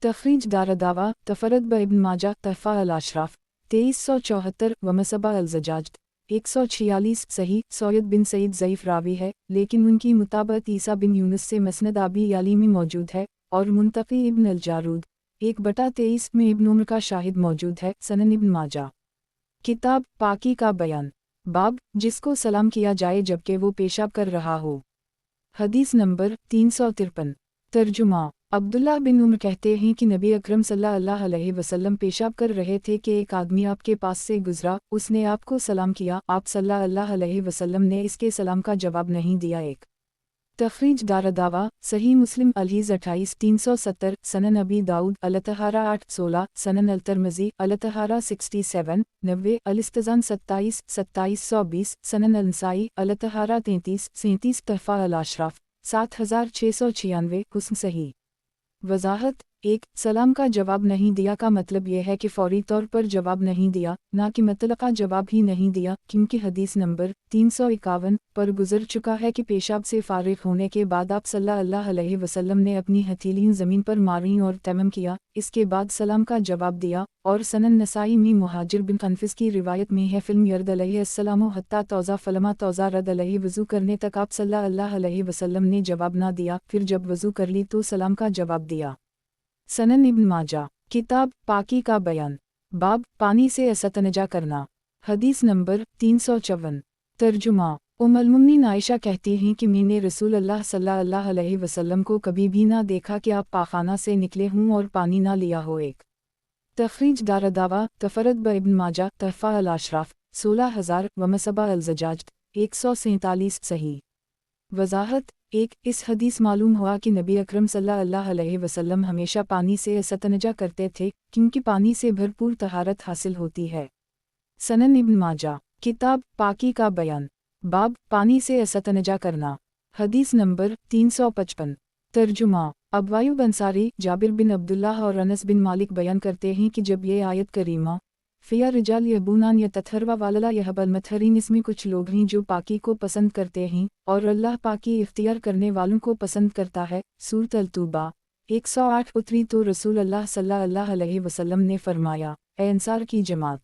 तखरीज दारदावा तफरद ब इब्न माजा तहफ़ा अल-अशराफ 2374 व मसबा अल-ज़जाज 146 सही। सौयद बिन सईद ज़ईफ़ रावी है, लेकिन उनकी मुताबत ईसा बिन यूनुस से मसनद अबी याली में मौजूद है और मुंतक़ी इब्न अल-जारूद 1/23 में इब्न उम्र का शाहिद मौजूद है। सनन इब्न माजा। किताब पाकी का बयान। बाब जिसको सलाम किया जाए जबकि वो पेशाब कर रहा हो। हदीस नंबर 353। तर्जुमा अब्दुल्लाह बिन उम्र कहते हैं कि नबी अकरम सल्लल्लाहु अलैहि वसल्लम पेशाब कर रहे थे कि एक आदमी आपके पास से गुजरा, उसने आपको सलाम किया, आप सल्लल्लाहु अलैहि वसल्लम ने इसके सलाम का जवाब नहीं दिया। एक तखरीज दारदावा सही मुस्लिम अलहीज़ 28370 सनन अबी दाऊद अलतहारा 816 सनन अलतरमज़ी अलतहारा 67 90 अलिस्तज़ान 27 2720 सनन अलनसाई अलतहारा 33 37 तहफ़ा अल-अशराफ 7696 हुस्न सही। वज़ाहत 1 सलाम का जवाब नहीं दिया का मतलब यह है कि फ़ौरी तौर पर जवाब नहीं दिया, ना कि मतलक़ा जवाब ही नहीं दिया, क्योंकि हदीस नंबर 351 पर गुज़र चुका है कि पेशाब से फ़ारिग होने के बाद आप सल्लल्लाहु अलैहि वसल्लम ने अपनी हथेलियां ज़मीन पर मारीं और तैमम किया, इसके बाद सलाम का जवाब दिया। और सनन नसाई में मुहाजिर बिन कन्फिस की रिवायत में है, फ़िल्म यर्द अलैहिस्सलामु हत्ता तौज़ा फलमा तौज़ा रद अलैहि वज़ू करने तक आप सल्लल्लाहु अलैहि वसल्लम ने जवाब ना दिया, फिर जब वज़ू कर ली तो सलाम का जवाब दिया। सनन इब्न माजा। किताब पाकी का बयान। बाब पानी से इस्तंजा करना। हदीस नंबर 354। तर्जुमा उम्मुल मोमिनीन आयशा कहती हैं कि मैंने रसूलुल्लाह सल्लल्लाहु अलैहि वसल्लम को कभी भी ना देखा कि आप पाखाना से निकले हों और पानी ना लिया हो। एक तखरीज दारदावा तफरद ब इब्न माजा तहफ़ा अल-अशराफ 16000 व मसबा अल-ज़जाज 147 सही। वज़ाहत 1 इस हदीस मालूम हुआ कि नबी अकरम सल्लल्लाहु अलैहि वसल्लम हमेशा पानी से इस्तंजा करते थे, क्योंकि पानी से भरपूर तहारत हासिल होती है। सनन इब्न माजा। किताब पाकी का बयान। बाब पानी से इस्तंजा करना। हदीस नंबर 355। तर्जुमा अबवायूब अंसारी जाबिर बिन अब्दुल्लाह और अनस बिन मालिक बयान करते हैं कि जब ये आयत करीमा फ़िया रिजाल यहबूनान या तथरवा वालला यहबल मथरीन, इसमें कुछ लोग हैं जो पाकी को पसंद करते हैं और अल्लाह पाकी इख्तियार करने वालों को पसंद करता है। सूरत अल-तौबा 108 उतरी तो रसूल अल्लाह सल्लल्लाहु अलैहि वसल्लम ने फरमाया, ए अंसार की जमात,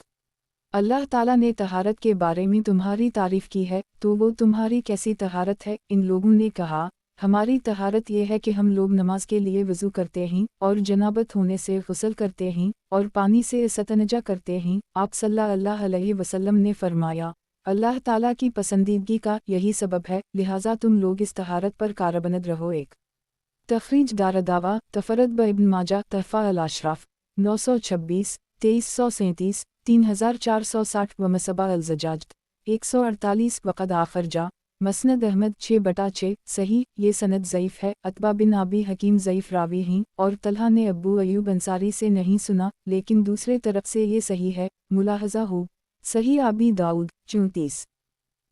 अल्लाह ताला ने तहारत के बारे में तुम्हारी तारीफ़ की है, तो वो तुम्हारी कैसी तहारत है? इन लोगों ने कहा, ہماری طہارت یہ ہے کہ ہم لوگ نماز کے لیے وضو کرتے ہیں اور جنابت ہونے سے غسل کرتے ہیں اور پانی سے استنجا کرتے ہیں۔ آپ صلی اللہ علیہ وسلم نے فرمایا، اللہ تعالیٰ کی پسندیدگی کا یہی سبب ہے، لہٰذا تم لوگ اس طہارت پر کاربند رہو۔ ایک تخریج دارالدعویٰ تفرد ابن ماجہ تحفہ الاشراف 926 2337 3460 و مصباح الزجاج 148 وقد آخر جا مسند احمد 6/6 صحیح۔ یہ سند ضعیف ہے۔ عتبہ بن ابی حکیم ضعیف راوی ہیں اور طلحہ نے ابو ایوب انصاری سے نہیں سنا، لیکن دوسرے طرف سے یہ صحیح ہے۔ ملاحظہ ہو صحیح ابی داؤد 34۔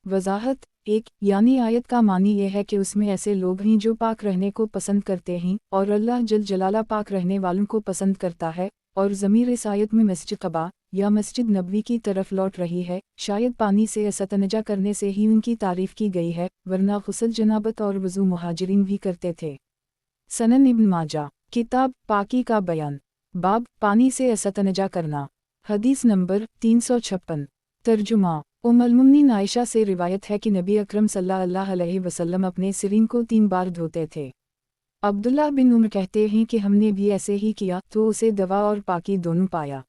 وضاحت 1 یعنی آیت کا معنی یہ ہے کہ اس میں ایسے لوگ ہیں جو پاک رہنے کو پسند کرتے ہیں اور اللہ جل جلالہ پاک رہنے والوں کو پسند کرتا ہے، اور ضمیر اس آیت میں مسجد قباء یا مسجد نبوی کی طرف لوٹ رہی ہے۔ شاید پانی سے استنجا کرنے سے ہی ان کی تعریف کی گئی ہے، ورنہ غسل جنابت اور وضو مہاجرین بھی کرتے تھے۔ سنن ابن ماجہ کتاب پاکی کا بیان، باب پانی سے استنجا کرنا، حدیث نمبر 356۔ ترجمہ ام المؤمنین عائشہ سے روایت ہے کہ نبی اکرم صلی اللہ علیہ وسلم اپنے سرین کو 3 بار دھوتے تھے۔ عبداللہ بن عمر کہتے ہیں کہ ہم نے بھی ایسے ہی کیا تو اسے دوا اور پاکی دونوں پایا۔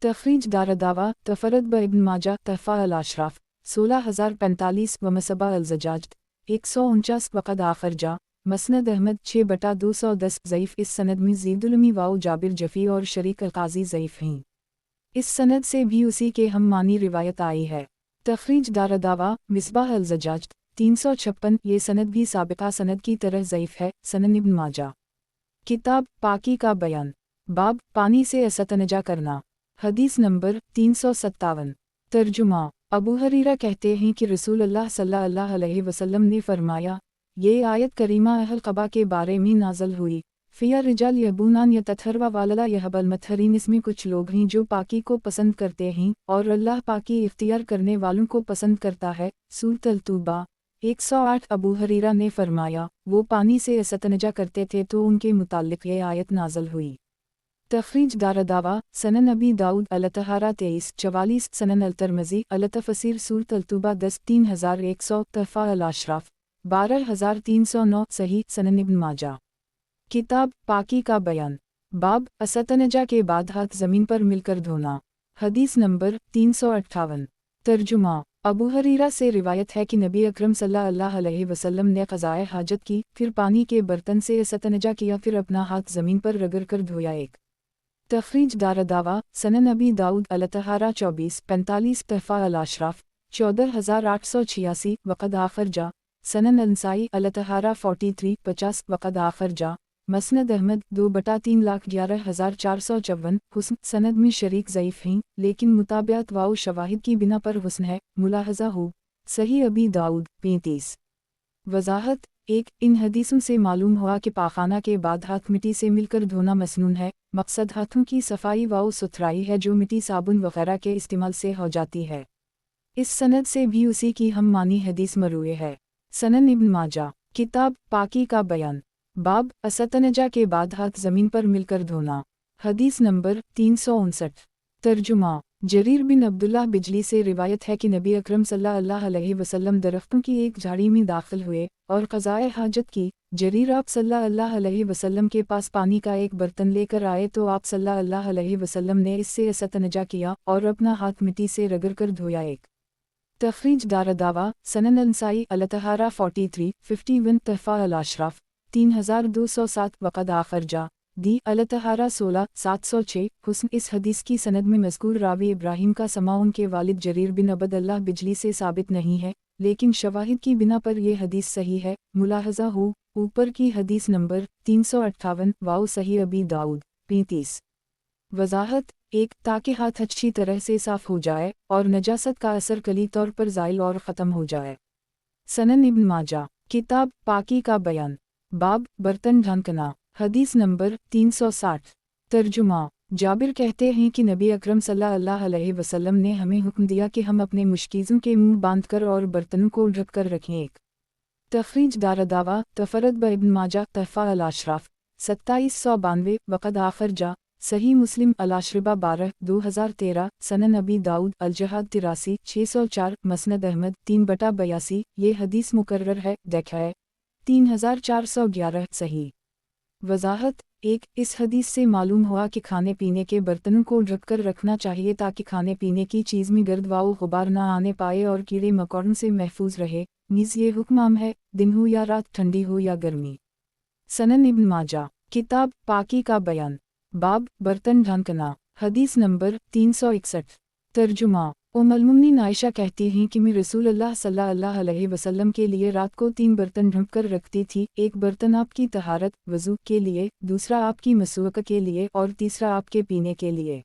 تخریج دارالدعویٰ تفرد ابن ماجہ تحفہ الاشراف 16045 و مصباح الزجاج 149 وقد آخر جا مسند احمد 6/210 ضعیف۔ اس سند میں زید المی واؤ جابر جفی اور شریک القاضی ضعیف ہیں۔ اس سند سے بھی اسی کے ہم معنی روایت آئی ہے۔ تخریج دارالدعویٰ مصباح الزجاج 356 یہ سند بھی سابقہ سند کی طرح ضعیف ہے۔ سنن ابن ماجہ کتاب پاکی کا بیان، باب پانی سے استنجا کرنا، حدیث نمبر 357۔ ترجمہ ابو ہریرہ کہتے ہیں کہ رسول اللہ صلی اللہ علیہ وسلم نے فرمایا، یہ آیت کریمہ اہل قبا کے بارے میں نازل ہوئی، فِيَا رِجَالٌ يَحِبُّونَ أَن يَتَطَهَّرُوا وَلَا يَحِبُّ الْمُتَطَهِّرِينَ۔ اس میں کچھ لوگ ہیں جو پاکی کو پسند کرتے ہیں اور اللہ پاکی اختیار کرنے والوں کو پسند کرتا ہے۔ سورۃ التوبہ 108۔ ابو ہریرہ نے فرمایا، وہ پانی سے استنجا کرتے تھے تو ان کے متعلق یہ آیت نازل ہوئی۔ تخریج دارالدعویٰ سنن ابی داؤد الطہارہ 2344 سنن الترمذی التفسیر سورۃ التوبہ 10 3100 تحفہ الاشراف 12309 صحیح۔ سنن ابن ماجہ کتاب پاکی کا بیان، باب استنجا کے بعد ہاتھ زمین پر مل کر دھونا، حدیث نمبر 358۔ ترجمہ ابو ہریرہ سے روایت ہے کہ نبی اکرم صلی اللہ علیہ وسلم نے قضائے حاجت کی، پھر پانی کے برتن سے استنجا کیا، پھر اپنا ہاتھ زمین پر رگڑ کر دھویا۔ ایک تخریج دارالدعویٰ سنن ابی داؤد الطہارہ 2445 تحفہ الاشراف 14886 وقد آخر جا سنن انسائی الطہارہ 4350 وقد آخر جا مسند احمد 2/311,454 حسن۔ سند میں شریک ضعیف ہیں لیکن مطابعت و شواہد کی بنا پر حسن ہے۔ ملاحظہ ہو صحیح ابی داؤد 35۔ وضاحت 1 ان حدیثوں سے معلوم ہوا کہ پاخانہ کے بعد ہاتھ مٹی سے مل کر دھونا مسنون ہے، مقصد ہاتھوں کی صفائی و ستھرائی ہے جو مٹی صابن وغیرہ کے استعمال سے ہو جاتی ہے۔ اس سند سے بھی اسی کی ہم معنی حدیث مروی ہے۔ سنن ابن ماجہ کتاب پاکی کا بیان، باب استنجا کے بعد ہاتھ زمین پر مل کر دھونا، حدیث نمبر 359۔ ترجمہ جریر بن عبداللہ بجلی سے روایت ہے کہ نبی اکرم صلی اللہ علیہ وسلم درختوں کی ایک جھاڑی میں داخل ہوئے اور قضائے حاجت کی۔ جریر آپ صلی اللہ علیہ وسلم کے پاس پانی کا ایک برتن لے کر آئے تو آپ صلی اللہ علیہ وسلم نے اس سے استنجا کیا اور اپنا ہاتھ مٹی سے رگڑ کر دھویا۔ ایک تخریج دارالدعویٰ سنن انسائی الطہارہ 4351 تحفہ الاشراف 3207 وقد آخر جا دی الطہارہ 16706 حسن۔ اس حدیث کی سند میں مذکور راوی ابراہیم کا سماع ان کے والد جریر بن عبد اللہ بجلی سے ثابت نہیں ہے، لیکن شواہد کی بنا پر یہ حدیث صحیح ہے۔ ملاحظہ ہو اوپر کی حدیث نمبر 358 واؤ صحیح ابی داؤد 35۔ وضاحت 1 تاکہ ہاتھ اچھی طرح سے صاف ہو جائے اور نجاست کا اثر کلی طور پر زائل اور ختم ہو جائے۔ سنن ابن ماجہ کتاب پاکی کا بیان، باب برتن ڈھانکنا، حدیث نمبر 360۔ ترجمہ جابر کہتے ہیں کہ نبی اکرم صلی اللہ علیہ وسلم نے ہمیں حکم دیا کہ ہم اپنے مشکیزوں کے منہ باندھ کر اور برتنوں کو ڈھک کر رکھیں۔ ایک تخریج دارالدعویٰ تفرد ابن ماجہ تحفہ الاشراف 2792 وقد آخر جا صحیح مسلم الاشربہ 12 2013 سنن ابی داؤد الجہاد 83 604 مسند احمد 3/82 یہ حدیث مکرر ہے۔ دیکھا ہے 3411 सही। वजाहत 1 इस हदीस से मालूम हुआ कि खाने पीने के बर्तनों को ढककर रखना चाहिए ताकि खाने पीने की चीज़ में गर्द व गुबार ना आने पाए और कीड़े मकोड़ों से महफूज रहे। नीज़ ये हुक्म आम है, दिन हो या रात, ठंडी हो या गर्मी। सनन इब्न माजा किताब पाकी का बयान बाब बर्तन ढकना हदीस नंबर 361। तर्जुमा उम्मुल-मोमिनीन आयशा कहती हैं कि मैं रसूल अल्लाह सल्लल्लाहु अलैहि वसल्लम के लिए रात को 3 बर्तन ढक कर रखती थी। एक बर्तन आपकी तहारत वज़ू के लिए, दूसरा आपकी मसवक़ के लिए और तीसरा आपके पीने के लिए।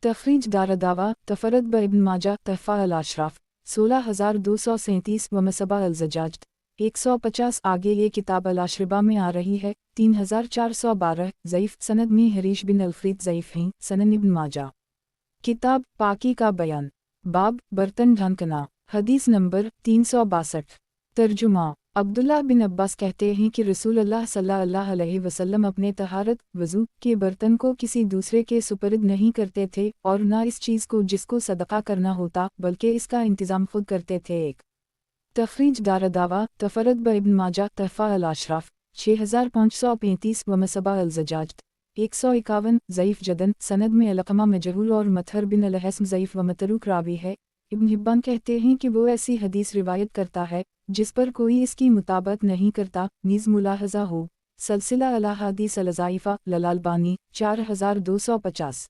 तखरीज दारदावा तफरद ब इब्न माजा तहफ़ा अल-अशराफ 16237 व मसबा अल-ज़जाज 150। आगे ये किताब अल-अशरिबा में आ रही है 3412। ज़ईफ़ सनद में हरीश बिन अल-फ़रीद ज़ईफ़ हैं। सनन इब्न माजा किताब पाकी का बयान बाब बर्तन ढकना हदीस नंबर 362। तर्जुमा अब्दुल्ला बिन अब्बास कहते हैं कि रसूल अल्लाह सल्लल्लाहु अलैहि वसल्लम अपने तहारत वज़ू के बर्तन को किसी दूसरे के सुपरद नहीं करते थे और न इस चीज़ को जिसको सदका करना होता बल्कि इसका इंतज़ाम खुद करते थे। एक तखरीज दारदावा तफरद ब इब्न माजा तहफ़ा अल-अशराफ 6535 व मसबा अल-ज़जाज 151। ज़ईफ़ जदन सनद में अलक़मा मजहूल और मत्हर बिन अल-हस्म ज़ईफ़ व मतरूक रावी है। इब्न हिब्बान कहते हैं कि वो ऐसी हदीस रिवायत करता है जिस पर कोई इसकी मुताबत नहीं करता। नीज़ मुलाहज़ा हो सलसिला अल-अहादीस अल-ज़ाइफ़ा लल-अल्बानी 4250।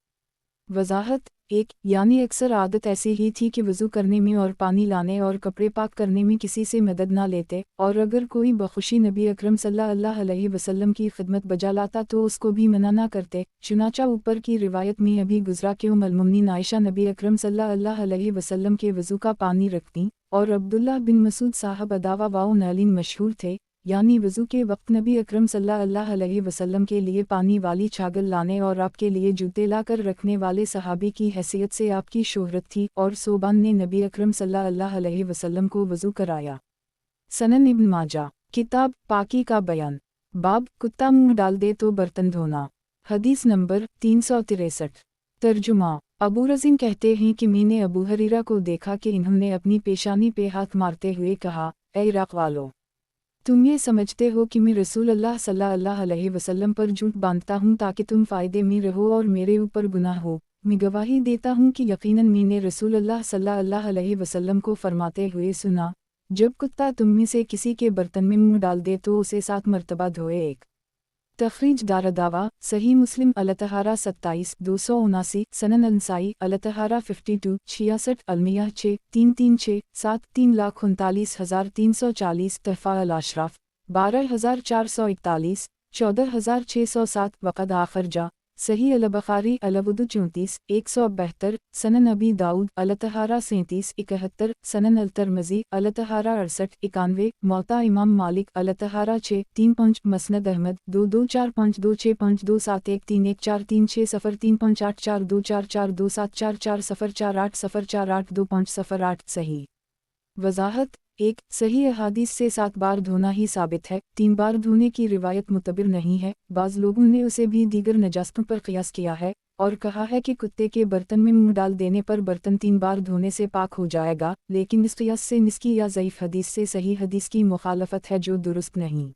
वजाहत 1 यानी अक्सर आदत ऐसी ही थी कि वज़ू करने में और पानी लाने और कपड़े पाक करने में किसी से मदद ना लेते, और अगर कोई बखुशी नबी अकरम सल्लल्लाहु अलैहि वसल्लम की खिदमत बजा लाता तो उसको भी मना ना करते। चुनाचा ऊपर की रिवायत में अभी गुजरा कि उम्मुल-मोमिनीन आयशा नबी अकरम सल्लल्लाहु अलैहि वसल्लम के वज़ू का पानी रखती और अब्दुल्ला बिन मसूद साहब अदावा वाउ नालिन मशहूर थे, यानी वज़ू के वक्त नबी अकरम सल्लल्लाहु अलैहि वसल्लम के लिए पानी वाली छागल लाने और आपके लिए जूते लाकर रखने वाले सहाबी की हैसियत से आपकी शोहरत थी, और सोबान ने नबी अकरम सल्लल्लाहु अलैहि वसल्लम को वज़ू कराया। सनन इब्न माजा किताब पाकी का बयान बाब कुत्ता मुँह डाल दे तो बर्तन धोना हदीस नंबर 363। तर्जुमा अबू रज़ीन कहते हैं कि मैंने अबू हरीरा को देखा कि इन्होंने अपनी पेशानी पे हाथ मारते हुए कहा, ऐ इराक़ वालों, तुम ये समझते हो कि मैं रसूल अल्लाह सल्लल्लाहु अलैहि वसल्लम पर झूठ बांधता हूँ ताकि तुम फ़ायदे में रहो और मेरे ऊपर गुनाह हो। मैं गवाही देता हूँ कि यकीनन मैंने रसूल अल्लाह सल्लल्लाहु अलैहि वसल्लम को फरमाते हुए सुना, जब कुत्ता तुम में से किसी के बर्तन में मुँह डाल दे तो उसे 7 मरतबा धोए। एक तखरीज दारदावा सही मुस्लिम अल-तहारा 27 279 सनन अंसाई अल-तहारा 52 66 अलमिया 6 336 7 3,39,340 तहफ़ा अल-अशराफ 12,441 14,607 वक़द आखिर जा सही अल-बुखारी अल-वुदू 34 172 सनन अबी दाऊद अल-तहारा 37 71 सनन अल-तिरमिज़ी अल-तहारा 68 91 मौता इमाम मालिक अल-तहारा 6 35 मसनद अहमद 2245265343433424424427442744 सही। वजाहत 1 सही अहादीस से 7 बार धोना ही साबित है, 3 बार धोने की रिवायत मुतबर नहीं है। बाज़ लोगों ने उसे भी दीगर नजास्तों पर क़ियास किया है और कहा है कि कुत्ते के बर्तन में मुँह डाल देने पर बर्तन 3 बार धोने से पाक हो जाएगा, लेकिन इस क़ियास से निस्की या ज़ईफ़ हदीस से सही हदीस की मुखालफत है जो दुरुस्त नहीं।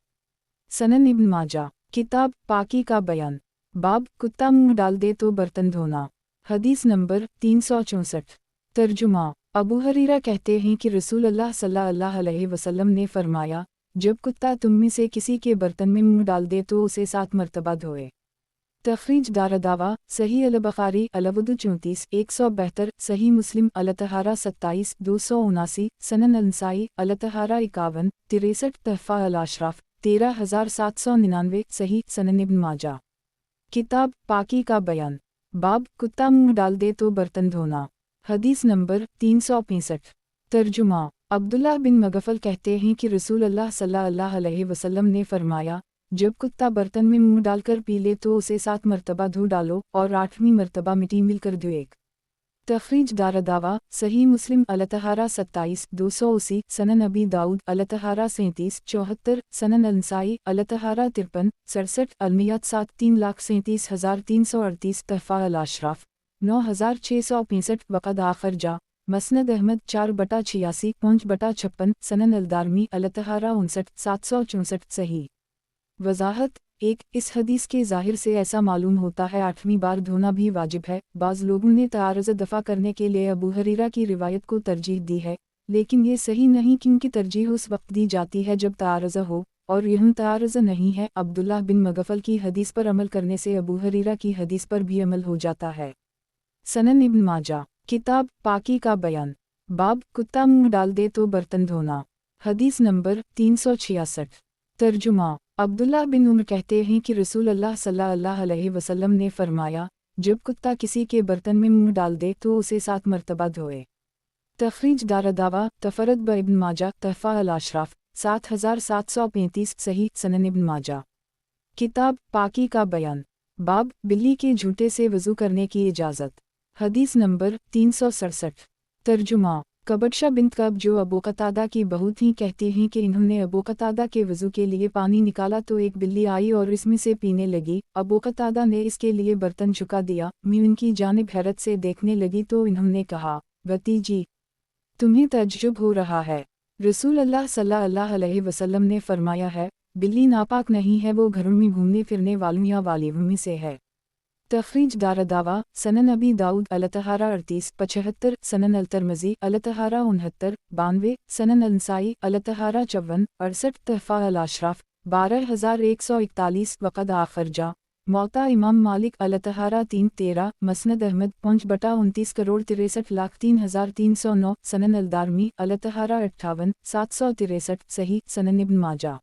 सनन इब्न माजा किताब पाकी का बयान बाब कुत्ता मुँह डाल दे तो बर्तन धोना हदीस नंबर 364। तर्जुमा अबू हरीरा कहते हैं कि रसूल अल्लाह सल्लल्लाहु अलैहि वसल्लम ने फरमाया, जब कुत्ता तुम में से किसी के बर्तन में मुँह डाल दे तो उसे 7 मरतबा धोए। तखरीज दारदावा सही अल-बुखारी अल-वुदू 34 172 सही मुस्लिम अल-तहारा 27 279 सनन अंसाई अल-तहारा 51 63 तहफ़ा अल-अशराफ 13,799 सही। सनन इब्न माजा किताब पाकी का बयान बाब कुत्ता मुँह डाल दे तो बर्तन धोना हदीस नंबर 365। तर्जुमा अब्दुल्ला बिन मगफल कहते हैं कि रसूल अल्लाह सल्लल्लाहु अलैहि वसल्लम ने फरमाया, जब कुत्ता बर्तन में मुँह डालकर पी ले तो उसे 7 मरतबा धो डालो और 8वीं मरतबा मिट्टी मिलकर धो। एक तखरीज दारदावा सही मुस्लिम अल-तहारा 27 280 सनन अबी दाऊद अल-तहारा 37 74 सनन अंसाई अल-तहारा 53 67 अलमियात 7 3,37,338 तहफ़ा अल-अशराफ 9,665 वक़द आखिर जा مسند احمد 4/86 5/56 سنن الدارمی الطہارہ 59 764 صحیح۔ وضاحت 1 اس حدیث کے ظاہر سے ایسا معلوم ہوتا ہے 8ویں بار دھونا بھی واجب ہے۔ بعض لوگوں نے تعارض دفع کرنے کے لیے ابو ہریرہ کی روایت کو ترجیح دی ہے، لیکن یہ صحیح نہیں کیونکہ ترجیح اس وقت دی جاتی ہے جب تعارض ہو، اور یہاں تعارض نہیں ہے۔ عبداللہ بن مغفل کی حدیث پر عمل کرنے سے ابو ہریرہ کی حدیث پر بھی عمل ہو جاتا ہے۔ سنن ابن ماجہ کتاب پاکی کا بیان، باب کتا منہ ڈال دے تو برتن دھونا، حدیث نمبر 366۔ ترجمہ عبداللہ بن عمر کہتے ہیں کہ رسول اللہ صلی اللہ علیہ وسلم نے فرمایا، جب کتا کسی کے برتن میں منہ ڈال دے تو اسے 7 مرتبہ دھوئے۔ تخریج دارالدعوہ تفرد ابن ماجہ تحفہ الاشراف 7735 صحیح۔ سنن ابن ماجہ کتاب پاکی کا بیان، باب بلی کے جھوٹے سے وضو کرنے کی اجازت، حدیث نمبر 367۔ ترجمہ کبدشہ بنت کعب جو ابو قتادہ کی بہو تھیں کہتی ہیں کہ انہوں نے ابو قتادہ کے وضو کے لیے پانی نکالا تو ایک بلی آئی اور اس میں سے پینے لگی۔ ابو قتادہ نے اس کے لیے برتن جھکا دیا، میں ان کی جانب حیرت سے دیکھنے لگی تو انہوں نے کہا، بھتیجی تمہیں تعجب ہو رہا ہے؟ رسول اللہ صلی اللہ علیہ وسلم نے فرمایا ہے، بلی ناپاک نہیں ہے، وہ گھروں میں گھومنے پھرنے والوں یا والیوں میں سے ہے۔ تخریج دارالدعوہ سنن ابی داؤد الطہارہ 3875 سنن الترمذی الطہارہ 69 92 سنن النسائی الطہارہ 54 68 تحفہ الاشراف 12141 وقد آخرجہ موطا امام مالک الطہارہ 313 مسند احمد 5/29 سنن الدارمی الطہارہ 58 763 صحیح۔ سنن ابن ماجہ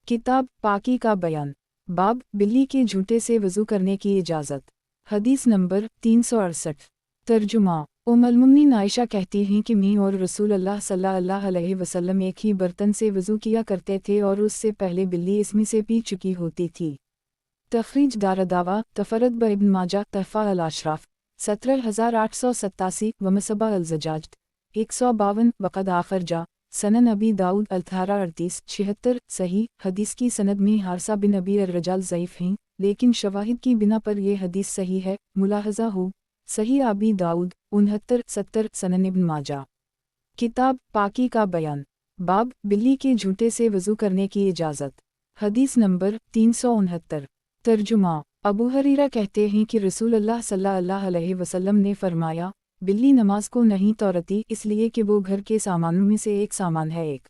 کتاب پاکی کا بیان، باب بلی کے جھوٹے سے وضو کرنے کی اجازت، حدیث نمبر 368۔ ترجمہ المؤمنین عائشہ کہتی ہیں کہ میں اور رسول اللہ صلی اللہ علیہ وسلم ایک ہی برتن سے وضو کیا کرتے تھے اور اس سے پہلے بلی اس میں سے پی چکی ہوتی تھی۔ تخریج دارالدعوہ تفرد ابن ماجہ تحفہ الاشراف 17887 ومصبہ الزجاج 152 وقد آخرجہ سنن ابی داؤد الطہارہ 3876 صحیح۔ حدیث کی سند میں حارثہ بن ابی الرجال ضعیف ہیں، لیکن شواہد کی بنا پر یہ حدیث صحیح ہے۔ ملاحظہ ہو صحیح ابی داؤد 69-70 سنن ابن ماجہ کتاب پاکی کا بیان، باب بلی کے جھوٹے سے وضو کرنے کی اجازت، حدیث نمبر 369۔ ترجمہ ابو ہریرہ کہتے ہیں کہ رسول اللہ صلی اللہ علیہ وسلم نے فرمایا، بلی نماز کو نہیں توڑتی اس لیے کہ وہ گھر کے سامانوں میں سے ایک سامان ہے۔ ایک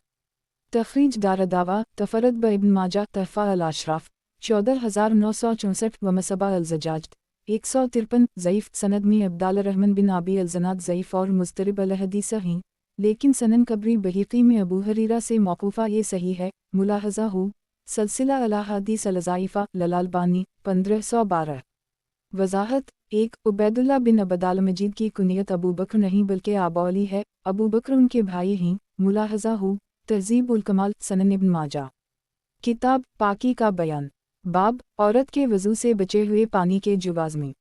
تخریج دارالدعوہ تفرد ابن ماجہ تحفہ الاشراف 14964 ومصبہ الزجاج 153 ضعیف۔ سند میں عبداللہ الرحمن بن ابی الزناد ضعیف اور مضطرب الحدیث ہیں، لیکن سنن کبری بحیقی میں ابو ہریرہ سے موقوفہ یہ صحیح ہے۔ ملاحظہ ہو سلسلہ الاحادیث الضعیفہ الالبانی 1512۔ وضاحت 1 عبیداللہ بن عبداللہ مجید کی کنیت ابو بکر نہیں بلکہ ابو علی ہے، ابو بکر ان کے بھائی ہیں۔ ملاحظہ ہو تہذیب الکمال سنن ابن ماجہ کتاب پاکی کا بیان، باب عورت کے وضو سے بچے ہوئے پانی کے جواز میں،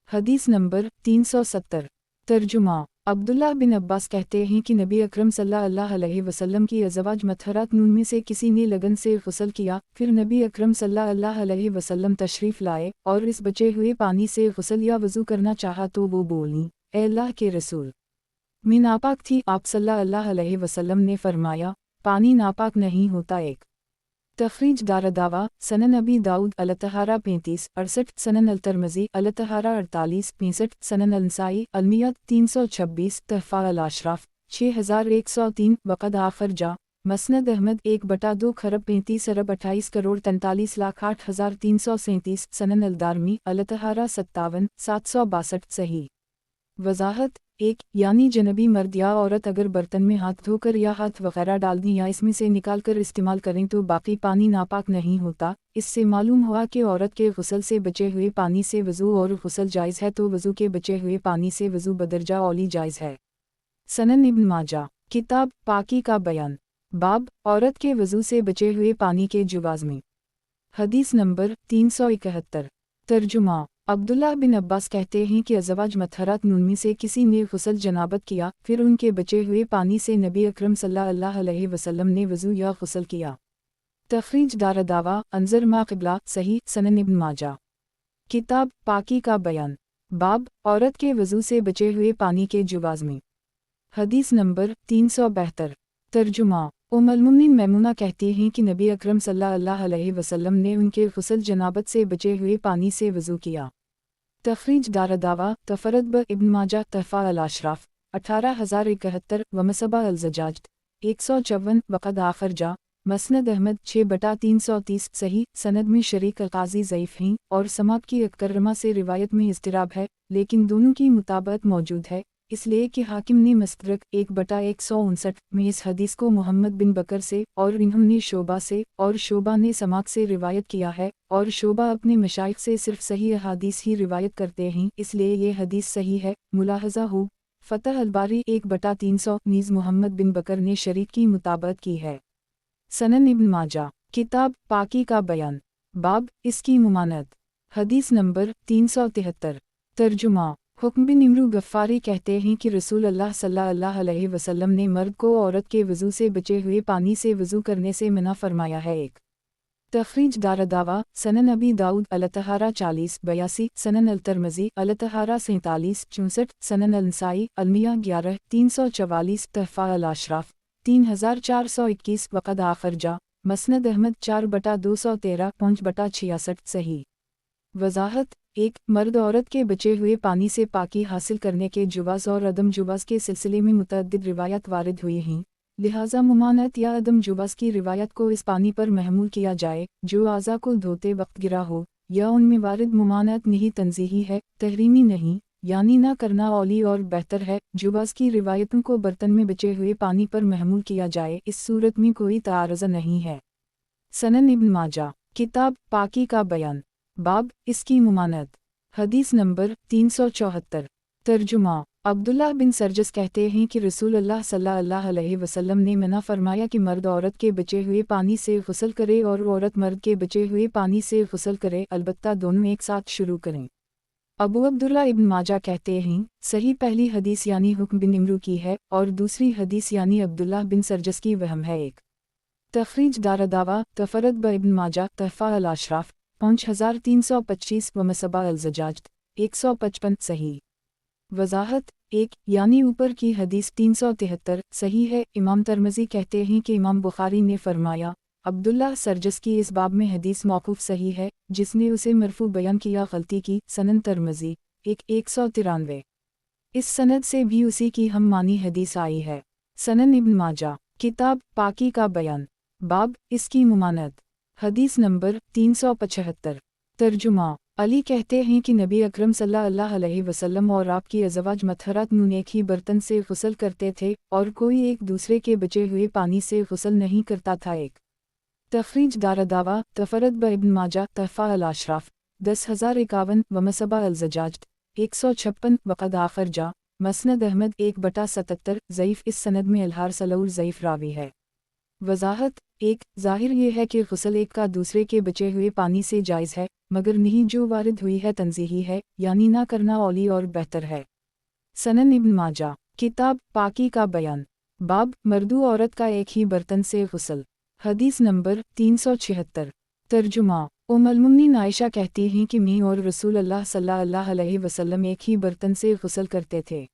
حدیث نمبر 370۔ ترجمہ عبداللہ بن عباس کہتے ہیں کہ نبی اکرم صلی اللہ علیہ وسلم کی ازواج مطہرات نون میں سے کسی نے لگن سے غسل کیا، پھر نبی اکرم صلی اللہ علیہ وسلم تشریف لائے اور اس بچے ہوئے پانی سے غسل یا وضو کرنا چاہا تو وہ بولیں، اے اللہ کے رسول میں ناپاک تھی۔ آپ صلی اللہ علیہ وسلم نے فرمایا، پانی ناپاک نہیں ہوتا۔ ایک تخریج دارالدعوہ سنن ابی داؤد الطہارہ 35-68 سنن الترمذی الطہارہ 48-65 سنن النسائی المیات 326 تحفہ الاشراف 6103 وقد آخرجہ مسند احمد 1/2 خرب 35 ارب 28 کروڑ 43,08,337 سنن الدارمی الطہارہ 57 762 صحیح۔ وضاحت 1 یعنی جنبی مرد یا عورت اگر برتن میں ہاتھ دھو کر یا ہاتھ وغیرہ ڈال دیں یا اس میں سے نکال کر استعمال کریں تو باقی پانی ناپاک نہیں ہوتا۔ اس سے معلوم ہوا کہ عورت کے غسل سے بچے ہوئے پانی سے وضو اور غسل جائز ہے تو وضو کے بچے ہوئے پانی سے وضو بدرجہ اولی جائز ہے۔ سنن ابن ماجہ کتاب پاکی کا بیان، باب عورت کے وضو سے بچے ہوئے پانی کے جواز میں، حدیث نمبر 371۔ ترجمہ عبداللہ بن عباس کہتے ہیں کہ ازواج مطہرات نون میں سے کسی نے غسل جنابت کیا، پھر ان کے بچے ہوئے پانی سے نبی اکرم صلی اللہ علیہ وسلم نے وضو یا غسل کیا۔ تخریج دارالدعوہ انظر ما قبلہ صحیح۔ سنن ابن ماجہ کتاب پاکی کا بیان، باب عورت کے وضو سے بچے ہوئے پانی کے جواز میں، हदीस नंबर 372। तर्जुमा। उम्मुल-मोमिनीन मैमूना कहती हैं कि नबी अकरम सल्लल्लाहु अलैहि वसल्लम ने उनके गुस्ल जनाबत से बचे हुए पानी से वज़ू किया। तखरीज दारदावा तफरद ब इब्न माजा तहफ़ा अल-अशराफ 18071 व मसबा अल-ज़जाज 154 वक़द आखर जा मसनद अहमद 6/330 सही सनद में शरीक अल-क़ाज़ी ज़ईफ़ हैं और समाक की अकरमा से रिवायत में इज़्तिराब है, लेकिन दोनों की मुताबत मौजूद है, इसलिए कि हाकिम ने मुस्तदरक 1/159 में इस हदीस को मोहम्मद बिन बकर से और इन्होंने शोबा से और शोबा ने समाक से रिवायत किया है और शोबा अपने मशाइख से सिर्फ सही अहादीस ही रिवायत करते हैं, इसलिए ये हदीस सही है। मुलाहज़ा हो फ़तह अल-बारी 1/300 नीज़ मोहम्मद बिन बकर ने शरीक की मुताबत की है। सनन इब्न माजा किताब पाकी का बयान बाब इसकी मुमानत हदीस नंबर 373। तर्जुमा। हुक्म बिन इमरू गफ़ारी कहते हैं कि रसूल अल्लाह सल्लल्लाहु अलैहि वसल्लम ने मर्द को औरत के वज़ू से बचे हुए पानी से वज़ू करने से मना फरमाया है। एक तखरीज दारदावा सनन अबी दाऊद अल-तहारा 40-82 सनन अल-तिरमिज़ी अल-तहारा 47-64 सनन अल-नसाई अल-मिया 11-344 तहफ़ा अल-अशराफ 3421 वक़द आखर जा मसनद अहमद 4/213 5/66 सही। वज़ाहत। एक मर्द औरत के बचे हुए पानी से पाकी हासिल करने के जुवाज़ और अदम जुवाज़ के सिलसिले में मुतअद्दिद रिवायत वारिद हुई हैं, लिहाजा मुमानत या अदम जुवाज़ की रिवायत को इस पानी पर महमूल किया जाए जो आज़ा को धोते वक्त गिरा हो, या उनमें वारिद मुमानत नहीं तंज़ीही है, तहरीमी नहीं, यानी ना करना औली और बेहतर है। जुवाज़ की रिवायतों को बर्तन में बचे हुए पानी पर महमूल किया जाए, इस सूरत में कोई तारज़ा नहीं है। सनन इब्न माजा किताब पाकी का बयान बाब इसकी मुमानत हदीस नंबर 374। तर्जुमा। अब्दुल्लाह बिन सरजस कहते हैं कि रसूल अल्लाह सल्लल्लाहु अलैहि वसल्लम ने मना फरमाया कि मर्द औरत के बचे हुए पानी से गुस्ल करे और औरत मर्द के बचे हुए पानी से गुस्ल करे, अलबत्ता दोनों एक साथ शुरू करें। अबू अब्दुल्ला इब्न माजा कहते हैं सही पहली हदीस यानी हुक्म बिन इमरू की है और दूसरी हदीस यानी अब्दुल्लाह बिन सरजस की वहम है। एक तखरीज दारदावा तफरद ब इब्न माजा तहफ़ा अल-अशराफ 5325 व मसबा अल-ज़जाज 155 सही। वज़ाहत। एक यानी ऊपर की हदीस 373 सही है। इमाम तिरमिज़ी कहते हैं कि इमाम बुखारी ने फरमाया अब्दुल्लाह सरजस की इस बाब में हदीस मौकूफ़ सही है, जिसने उसे मरफू बयान किया गलती की। सनन तिरमिज़ी 193। इस सनद से भी उसी की हम मानी हदीस आई है। सनन इब्न माजा किताब पाकी का बयान बाब इसकी मुमानत हदीस नंबर 375। तर्जुमा। अली कहते हैं कि नबी अकरम सल्लल्लाहु अलैहि वसल्लम और आपकी अज़वाज मतहरत नून एक ही बर्तन से गुस्ल करते थे और कोई एक दूसरे के बचे हुए पानी से गुस्ल नहीं करता था। एक तखरीज दारदावा तफरद ब इब्न माजा तहफ़ा अल-अशराफ 10051 व मसबा अल-ज़जाज 156 वक़द आखर जा मसनद अहमद 1/77 ज़ईफ़। इस सनद में अल-हार सलौल ज़ईफ़ रावी है। वज़ाहत। एक ज़ाहिर ये है कि गुस्ल एक का दूसरे के बचे हुए पानी से जायज़ है, मगर नहीं जो वारिद हुई है तंज़ीही है, यानी ना करना औली और बेहतर है। सनन इब्न माजा किताब पाकी का बयान बाब मर्दू औरत का एक ही बर्तन से गुस्ल हदीस नंबर 376। तर्जुमा। उम्मुल-मोमिनीन आयशा कहती हैं कि मैं और रसूल अल्लाह सल्लल्लाहु अलैहि वसल्लम एक ही बर्तन से गुस्ल करते थे।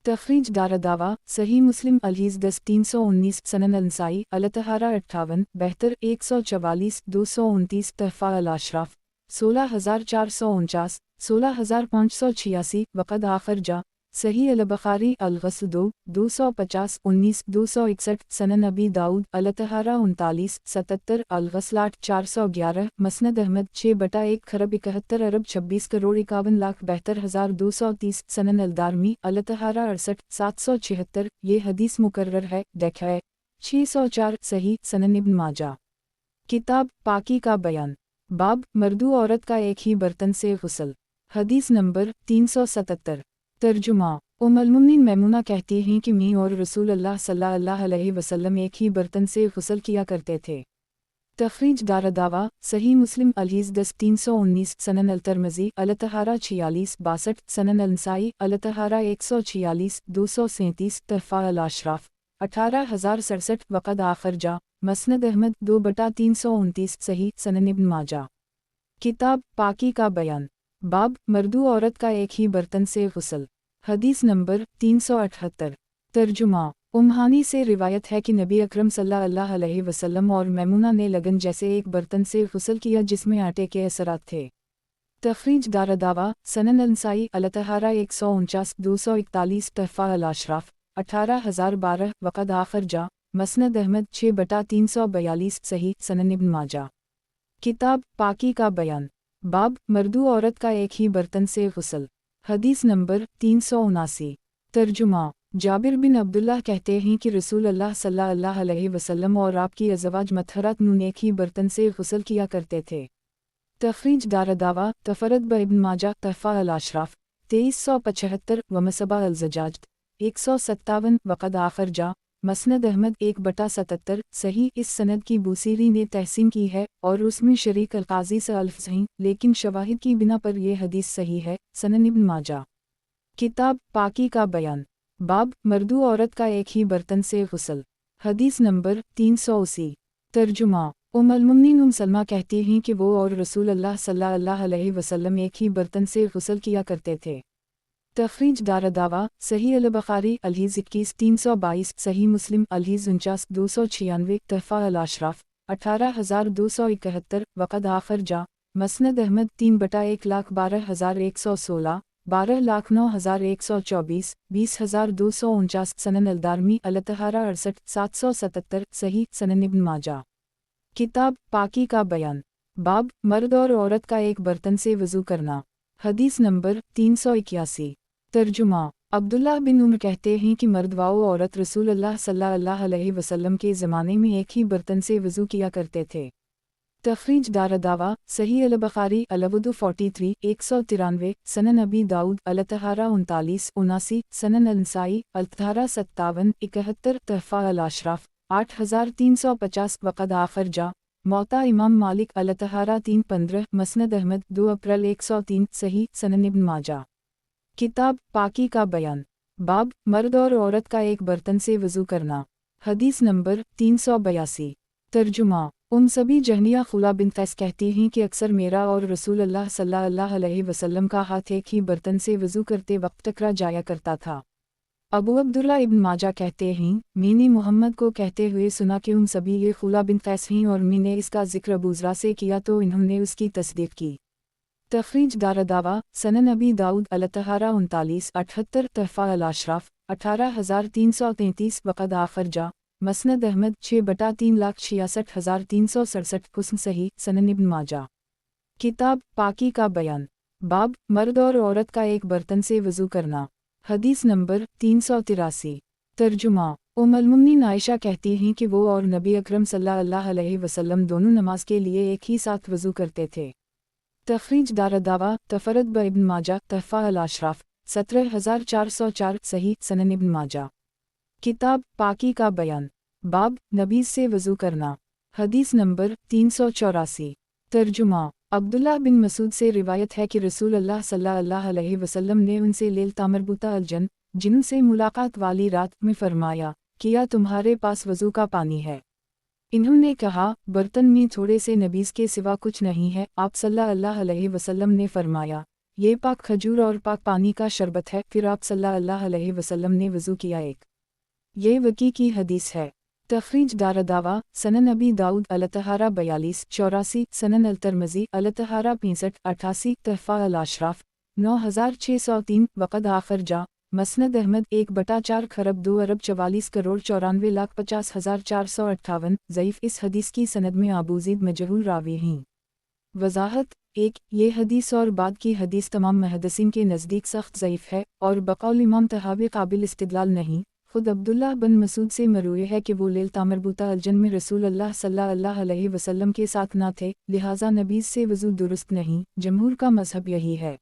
तखरीज दारदावा सही मुस्लिम अल-हदीस 10-319 सनन अल-नसाई अल-तहारा 58 144 229 तहफ़ा अल-अशराफ 16449 16586 वक़द आखर जा सही अल-बुखारी अल-ग़स्ल 2-250 19-261 सनन अबी दाऊद अल-तहारा 39 77 अल-ग़स्ल 8-411 मसनद अहमद 6/1 खरब 71 अरब 26,51,72,230 सनन अल-दारमी अल-तहारा 68 776 ये हदीस मुकर्रर है। देखें 604 सही। सनन इब्न माजा किताब पाकी का बयान बाब मर्दू औरत का एक ही बर्तन से गुस्ल हदीस नंबर 377। तर्जुमा। उम्मुल-मोमिनीन मैमूना कहती हैं कि मैं और रसूल अल्लाह सल्लल्लाहु अलैहि वसल्लम एक ही बर्तन से गुस्ल किया करते थे। तखरीज दारदावा सही मुस्लिम अल-हदीस 10-319 सनन अल-तिरमिज़ी अल-तहारा 46-62 सनन अल-नसाई अल-तहारा 146 237 तहफ़ा अल-अशराफ 18067 वक़द आखर जा मसनद अहमद 2/329 सही। सनन इब्न माजा किताब पाकी का बयान बाब मर्दू औरत का एक ही बर्तन से गुस्ल हदीस नंबर 378। तर्जुमा। उम्हानी से रिवायत है कि नबी अकरम सल्लल्लाहु अलैहि वसल्लम और मैमुना ने लगन जैसे एक बर्तन से गुस्ल किया जिसमें आटे के असरात थे। तखरीज दारदावा सनन अंसाई अलतहारा 149 241 तहफ़ा अल-अशराफ 18012 वक़द आखर जा मसनद अहमद 6/342 सही सनन इब्न माजा। किताब पाकी का बयान। बाब मर्दू औरत का एक ही बर्तन से गुस्ल। हदीस नंबर 379। तर्जुमा। जाबिर बिन अब्दुल्लाह कहते हैं कि रसूल अल्लाह सल्लल्लाहु अलैहि वसल्लम और आपकी अज़वाज मतहरत नून एक ही बर्तन से गुस्ल किया करते थे। तखरीज दारदावा तफरद ब इब्न माजा तहफ़ा अल-अशराफ 2375 व मसबा अल-ज़जाज 157 वक़द आखर जा मसनद अहमद 1/77 सही। इस सनद की बूसीरी ने तहसीन की है और उसमें शरीक अल-क़ाज़ी से अल्फ़ हैं, लेकिन शवाहिद की बिना पर यह हदीस सही है। सनन इब्न माजा। किताब पाकी का बयान। बाब मर्दू औरत का एक ही बर्तन से गुस्ल। हदीस नंबर 380। तर्जुमा। उम्मुल सलमा कहती हैं कि वो और रसूल अल्लाह सल्लल्लाहु अलैहि वसल्लम एक ही बर्तन से गुस्ल किया करते थे। तखरीज दारदावा सही अल-बुखारी अल-हदीस 21322 सही मुस्लिम अल-हदीस 49296 तहफ़ा अल-अशराफ 18271 वक़द आखर जा मसनद अहमद 3/1,12,116 12,09,124 20,249 सनन अल-दारमी अलतहारा 68 777 सही सनन इब्न माजा। किताब पाकी का बयान। बाब मर्द और औरत का एक बर्तन से वज़ू करना। हदीस नंबर 381। तर्जुमा। अब्दुल्लाह बिन उमर कहते हैं कि मर्द व औरत रसूल अल्लाह सल्लल्लाहु अलैहि वसल्लम के ज़माने में एक ही बर्तन से वज़ू किया करते थे। तखरीज दारदावा सही अल-बुखारी अल-वुदू 43 193 सनन अबी दाऊद अलतहारा 39 79 सनन अल-नसाई अलतहारा 57 71 तहफ़ा अल-अशराफ 8350 वक़द आखर जा मौता इमाम मालिक अलतहारा 315 मसनद अहमद 2 अप्रैल 103 सही सनन इब्न माजा। किताब पाकी का बयान। बाब मर्द और औरत का एक बर्तन से वज़ू करना। हदीस नंबर 382। तर्जुमा। सभी जहनिया खुला बिन कैस कहती हैं कि अक्सर मेरा और रसूल अल्लाह सल्लल्लाहु अलैहि वसल्लम का हाथ एक ही बर्तन से वज़ू करते वक्त टकरा जाया करता था। अबू अब्दुल्ला इब्न माजा कहते हैं मैंने मोहम्मद को कहते हुए सुना कि सभी ये खुला बिन कैस हैं और मैंने इसका जिक्र अबूज़रा से किया तो इन्होंने उसकी तस्दीक की। तखरीज दारदावा सनन अबी दाऊद अलतहारा 39 78 तहफ़ा अल-अशराफ 18333 वक़द आखर जा मसनद अहमद 6/3,66,367 हुस्न सही सनन इब्न माजा। किताब पाकी का बयान। बाब मर्द और औरत का एक बर्तन से वज़ू करना। हदीस नंबर 383। तर्जुमा। उम्मुल आयशा कहती हैं कि वो और नबी अकरम सल्लल्लाहु अलैहि वसल्लम दोनों नमाज के लिए एक ही साथ वज़ू करते थे। तखरीज दारदावा तफरद ब इब्न माजा तहफ़ा अल-अशराफ 17404 सही सनन इब्न माजा। किताब पाकी का बयान। बाब नबीज़ से वज़ू करना। हदीस नंबर 384। तर्जुमा। अब्दुल्लाह बिन मसूद से रिवायत है कि रसूल अल्लाह सल्लल्लाहु अलैहि वसल्लम ने उनसे लेलता मरबूता अल-जन जिनसे मुलाकात वाली रात में फरमाया किया तुम्हारे पास वज़ू का पानी है। इन्होंने कहा बर्तन में थोड़े से नबीज़ के सिवा कुछ नहीं है। आप सल्लल्लाहु अलैहि वसल्लम ने फरमाया ये पाक खजूर और पाक पानी का शरबत है। फिर आप सल्लल्लाहु अलैहि वसल्लम ने वज़ू किया। एक ये वकी की हदीस है। तखरीज दारदावा सनन अबी दाऊद अलतहारा 42 84 सनन अल-तिरमिज़ी अलतहारा 65 88 तहफ़ा अल-अशराफ 9603 वक़द आखर जा मसनद अहमद 1/4 खरब 2 अरब 44 करोड़ 94,50,458 ज़ईफ़। इस हदीस की सनद में अबूज़ीद मजहूल रावी हैं। वज़ाहत 1 ये हदीस और बाद की हदीस तमाम मुहद्दिसीन के नज़दीक सख्त ज़ईफ़ है और बक़ौल इमाम तहावी काबिल इस्तिदलाल नहीं। खुद अब्दुल्लाह बिन मसूद से मरूए है कि वो लेलता मरबूता अल-जन में रसूल अल्लाह सल्लल्लाहु अलैहि वसल्लम के साथ न थे, लिहाजा नबीज़ से वज़ू दुरुस्त नहीं। जमहूर का मज़हब यही है।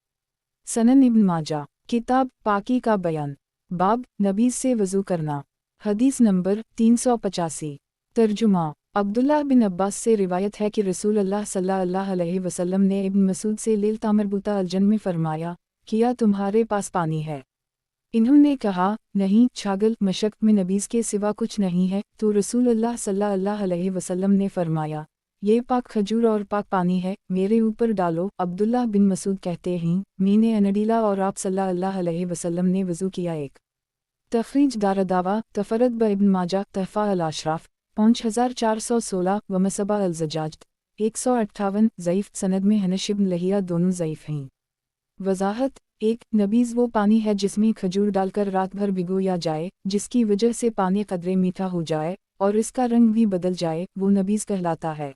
सनन इब्न माजा। किताब पाकी का बयान। बाब नबीज़ से वज़ू करना। हदीस नंबर 385। तर्जुमा। अब्दुल्लाह बिन अब्बास से रिवायत है कि रसूल अल्लाह सल्लल्लाहु अलैहि वसल्लम ने इब्न मसूद से लेलता मरबूता अल-जन में फरमाया किया तुम्हारे पास पानी है। इन्होंने कहा नहीं छागल मशक में नबीज़ के सिवा कुछ नहीं है। तो रसूल अल्लाह सल्लल्लाहु अलैहि वसल्लम ने फरमाया ये पाक खजूर और पाक पानी है, मेरे ऊपर डालो। अब्दुल्लाह बिन मसूद कहते हैं मैंने अनडीला और आप सल्लल्लाहु अलैहि वसल्लम ने वज़ू किया। एक तखरीज दारदावा तफरद ब इब्न माजा तहफ़ा अल-अशराफ 5416 व मसबा अल-ज़जाज 158 ज़ईफ़ सनद में हनश इब्न लहिया दोनों ज़ईफ़ हैं। वज़ाहत 1 नबीज़ वो पानी है जिसमें खजूर डालकर रात भर भिगोया जाए, जिसकी वजह से पानी कदरे मीठा हो जाए और इसका रंग भी बदल जाए, वो नबीज़ कहलाता है।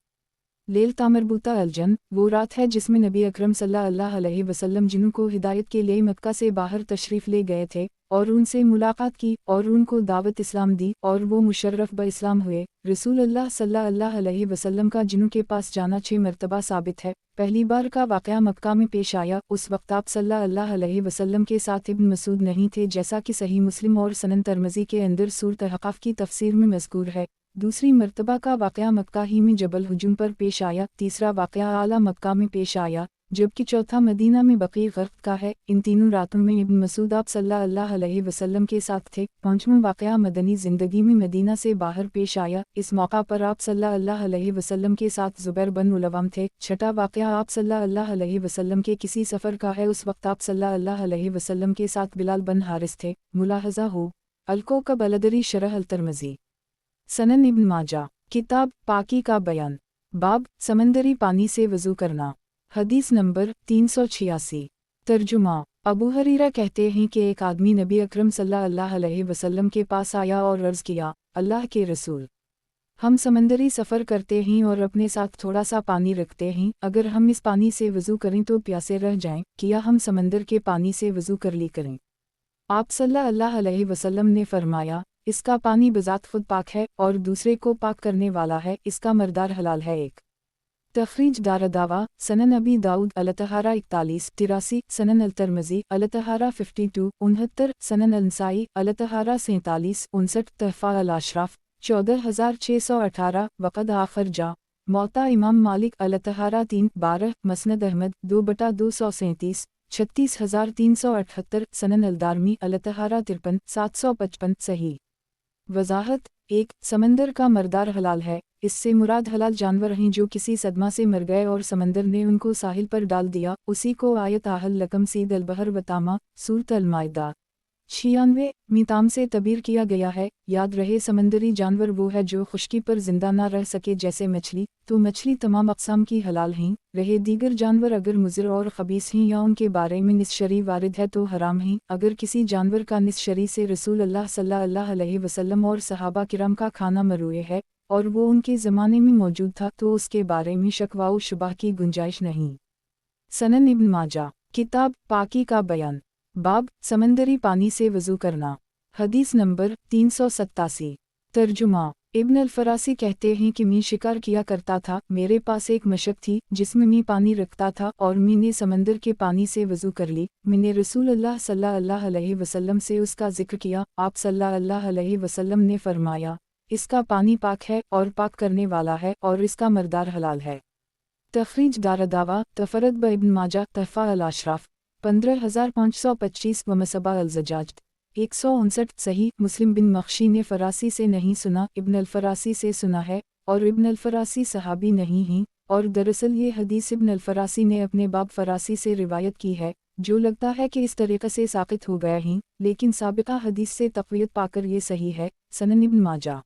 लेल तामरबूता अलजन वो रात है जिसमें नबी अकरम सल्लल्लाहु अलैहि वसल्लम जिन्हों को हिदायत के लिए मक्का से बाहर तशरीफ़ ले गए थे और उनसे मुलाकात की और उनको दावत इस्लाम दी और वो मुशर्रफ ब इस्लाम हुए। रसूल अल्लाह सल्लल्लाहु अलैहि वसल्लम का जिन्हों के पास जाना 6 मरतबा साबित है। पहली बार का वाक़या मक्का में पेश आया, उस वक्त आप सल्लल्लाहु अलैहि वसल्लम के साथ इब्न मसूद नहीं थे, जैसा कि सही मुस्लिम और सनन तरमज़ी के अंदर सूरत हक़ाफ़ की तफसीर में मज़कूर है। दूसरी मरतबा का वाक़या मक्का ही में जबल हुजूम पर पेश आया। तीसरा वाक़या आला मक्का में पेश आया, जबकि चौथा मदीना में बक़ी ग़र्क़ का है। इन तीनों रातों में इब्न मसूद आप सल्लल्लाहु अलैहि वसल्लम के साथ थे। पाँचवां वाक़या मदनी ज़िंदगी में मदीना से बाहर पेश आया, इस मौका पर आप सल्लल्लाहु अलैहि वसल्लम के साथ ज़ुबैर बन उलवम थे। छठा वाक़या आप सल्लल्लाहु अलैहि वसल्लम के किसी सफ़र का है, उस वक्त आप सल्लल्लाहु अलैहि वसल्लम के साथ बिलाल बन हारिस थे। मुलाहज़ा हो अल-कोकब अल-अदरी शरह अल-तरमज़ी सनन इब्न माजा किताब पाकी का बयान बाब समंदरी पानी से वज़ू करना हदीस नंबर 386 तर्जुमा अबू हरीरा कहते हैं कि एक आदमी नबी अकरम सल्लल्लाहु अलैहि वसल्लम के पास आया और अर्ज़ किया, अल्लाह के रसूल, हम समंदरी सफ़र करते हैं और अपने साथ थोड़ा सा पानी रखते हैं, अगर हम इस पानी से वज़ू करें तो प्यासे रह जाएं, किया हम समंदर के पानी से वज़ू कर ली करें। आप सल्लल्लाहु अलैहि वसल्लम ने फरमाया, इसका पानी बज़ात खुद पाक है और दूसरे को पाक करने वाला है, इसका मर्दार हलाल है। एक तखरीज दारदावा सनन अबी दाऊद अल-तहारा 41-83 सनन अल-तरमज़ी अल-तहारा 52 69 सनन अल-नसाई अल-तहारा 47-59 तहफ़ा अल-अशराफ 14618 वक़द आखर जा मौता इमाम मालिक अल-तहारा 3-12 मसनद अहमद 2/237 36378 सनन अल-दारमी अल-तहारा 53-755 सही। वज़ाहत 1 समंदर का मर्दार हलाल है, इससे मुराद हलाल जानवर हैं जो किसी सदमा से मर गए और समंदर ने उनको साहिल पर डाल दिया, उसी को आयत आहल लकम सीद अल-बहर वतामा सूरत अल-माइदा 96 मीताम से तबीर किया गया है। याद रहे समंदरी जानवर वो है जो खुश्की पर जिंदा ना रह सके, जैसे मछली, तो मछली तमाम अक़साम की हलाल हैं। रहे दीगर जानवर अगर मुज़र और ख़बीस हैं या उनके बारे में निस्शरी वारिद है तो हराम हैं। अगर किसी जानवर का निस्शरी से रसूल अल्लाह सल्लल्लाहु अलैहि वसल्लम और सहाबा किराम का खाना मरूए है और वो उनके ज़माने में मौजूद था तो उसके बारे में शक व शुबह की गुंजाइश नहीं। सनन इब्न माजा किताब पाकी का बयान बाब समंदरी पानी से वज़ू करना हदीस नंबर 387 तर्जुमा इब्न अल-फरासी कहते हैं कि मैं शिकार किया करता था, मेरे पास एक मशक थी जिसमें मैं पानी रखता था और मैंने समंदर के पानी से वज़ू कर ली। मैंने रसूल अल्लाह सल्लल्लाहु अलैहि वसल्लम से उसका जिक्र किया, आप सल्लल्लाहु अलैहि वसल्लम ने फरमाया, इसका पानी पाक है और पाक करने वाला है और इसका मर्दार हलाल है। तखरीज दारदावा तफरद ब इब्न माजा तहफ़ा अल-अशराफ 15525 व मसबा अल-ज़जाज 159 सही। मुस्लिम बिन मख्शी ने फ़रासी से नहीं सुना, इब्न अल-फरासी से सुना है और इब्न अल-फरासी सहाबी नहीं हैं और दरअसल ये हदीस इब्न अल-फरासी ने अपने बाब फरासी से रिवायत की है, जो लगता है कि इस तरीक़े से साक़ित हो गए हैं, लेकिन साबिक़ा हदीस से तक़वियत पाकर ये सही है। सनन इब्न माजा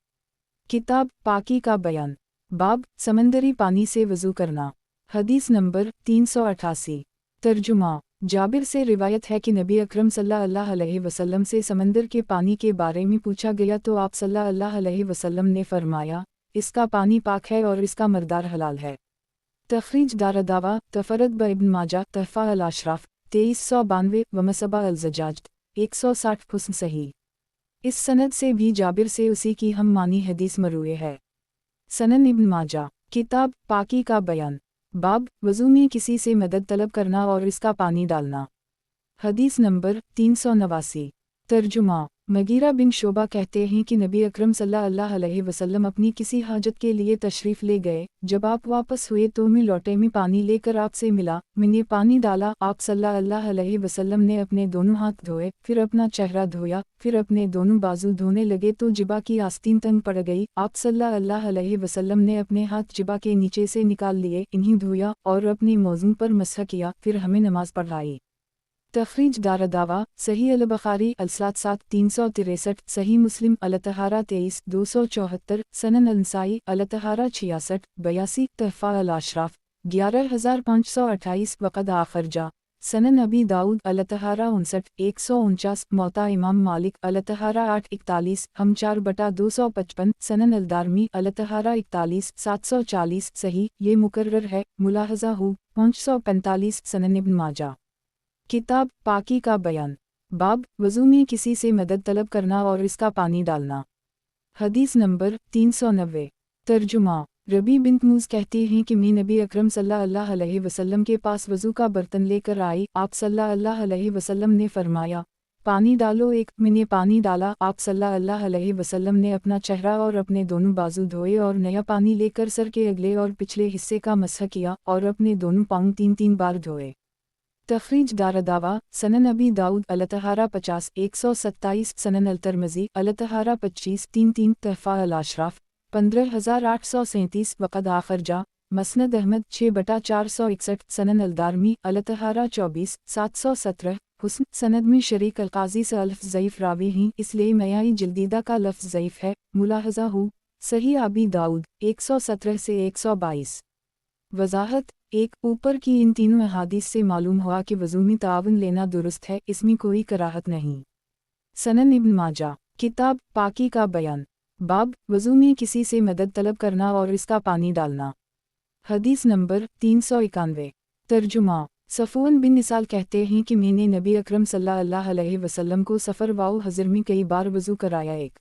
किताब पाकी का बयान बाब समंदरी पानी से वज़ू करना हदीस नंबर 388 तर्जुमा जाबिर से रिवायत है कि नबी अकरम सल्लल्लाहु अलैहि वसल्लम से समंदर के पानी के बारे में पूछा गया तो आप सल्लल्लाहु अलैहि वसल्लम ने फरमाया, इसका पानी पाक है और इसका मर्दार हलाल है। तखरीज दारदावा तफरद ब इब्न माजा तहफ़ा अल-अशराफ 2392 व मसबा अल-ज़जाज 160 हुस्न सही। इस सनद से भी जाबिर से उसी की हम मानी हदीस मरूए है। सनन इब्न माजा किताब पाकी का बयान बाब वज़ू में किसी से मदद तलब करना और इसका पानी डालना हदीस नंबर 389 तर्जुमा मगीरा बिन शोबा कहते हैं कि नबी अकरम सल्लल्लाहु अलैहि वसल्लम अपनी किसी हाजत के लिए तशरीफ़ ले गए, जब आप वापस हुए तो मैं लौटे में पानी लेकर आपसे मिला, मैंने पानी डाला, आप सल्लल्लाहु अलैहि वसल्लम ने अपने दोनों हाथ धोए, फिर अपना चेहरा धोया, फिर अपने दोनों बाजू धोने लगे तो जिबा की आस्तीन तंग पड़ गई, आप सल्लल्लाहु अलैहि वसल्लम ने अपने हाथ जिबा के नीचे से निकाल लिए, इन्हीं धोया और अपनी मौज़ू पर मसह किया, फिर हमें नमाज पढ़ाई। तखरीज दारदावा सही अल-बुखारी अल-सात 363 सही मुस्लिम अल-तहारा 23 274 सनन अल-नसाई अल-तहारा 66 82 तहफ़ा अल-अशराफ 11528 वक़द आखरजा सनन अबी दाऊद अल-तहारा 59 149 मौता इमाम मालिक अल-तहारा 8 41 हम 4/255 सनन अल-दारमी अल-तहारा 41 740 सही ये मुकर्रर है मुलाहज़ा हु 545 सनन इब्न माजा किताब पाकी का बयान बाब वज़ू में किसी से मदद तलब करना और इसका पानी डालना। हदीस नंबर 390 तर्जुमा रबी बिन्त मूज़ कहती हैं कि मैं नबी अकरम सल्लल्लाहु अलैहि वसल्लम के पास वज़ू का बर्तन लेकर आई। आप सल्लल्लाहु अलैहि वसल्लम ने फरमाया पानी डालो। मैंने पानी डाला। आप सल्लल्लाहु अलैहि वसल्लम ने अपना चेहरा और अपने दोनों बाजू धोए और नया पानी लेकर सर के अगले और पिछले हिस्से का मसह किया और अपने दोनों पाँव 3-3 बार धोए। तखरीज दारदावा सनन अबी दाऊद अल-तहारा 50 127 सनन अल-तिरमिज़ी अल-तहारा 25 33 तहफ़ा अल-अशराफ 15837 वक़द आखरजा मसनद अहमद 6/461 सनन अल-दारमी अल-तहारा 24 717 हुस्न सनद में शरीक अल-क़ाज़ी से लफ्ज़ ज़ईफ़ रावी हैं इसलिए मयाई जल्दीदा का लफ्ज़ ज़ईफ़ है। मुलाहज़ा हु सही अबी दाऊद 117 से 122। वज़ाहत एक ऊपर की इन तीनों अहादीस से मालूम हुआ कि वज़ू में तावन लेना दुरुस्त है, इसमें कोई कराहत नहीं। सनन इब्न माजा किताब पाकी का बयान बाब वज़ू में किसी से मदद तलब करना और इसका पानी डालना। हदीस नंबर 391 तर्जुमा सफ़वान बिन निसाल कहते हैं कि मैंने नबी अकरम सल्लल्लाहु अलैहि वसल्लम को सफ़र वाओ हज़र में कई बार वज़ू कराया। एक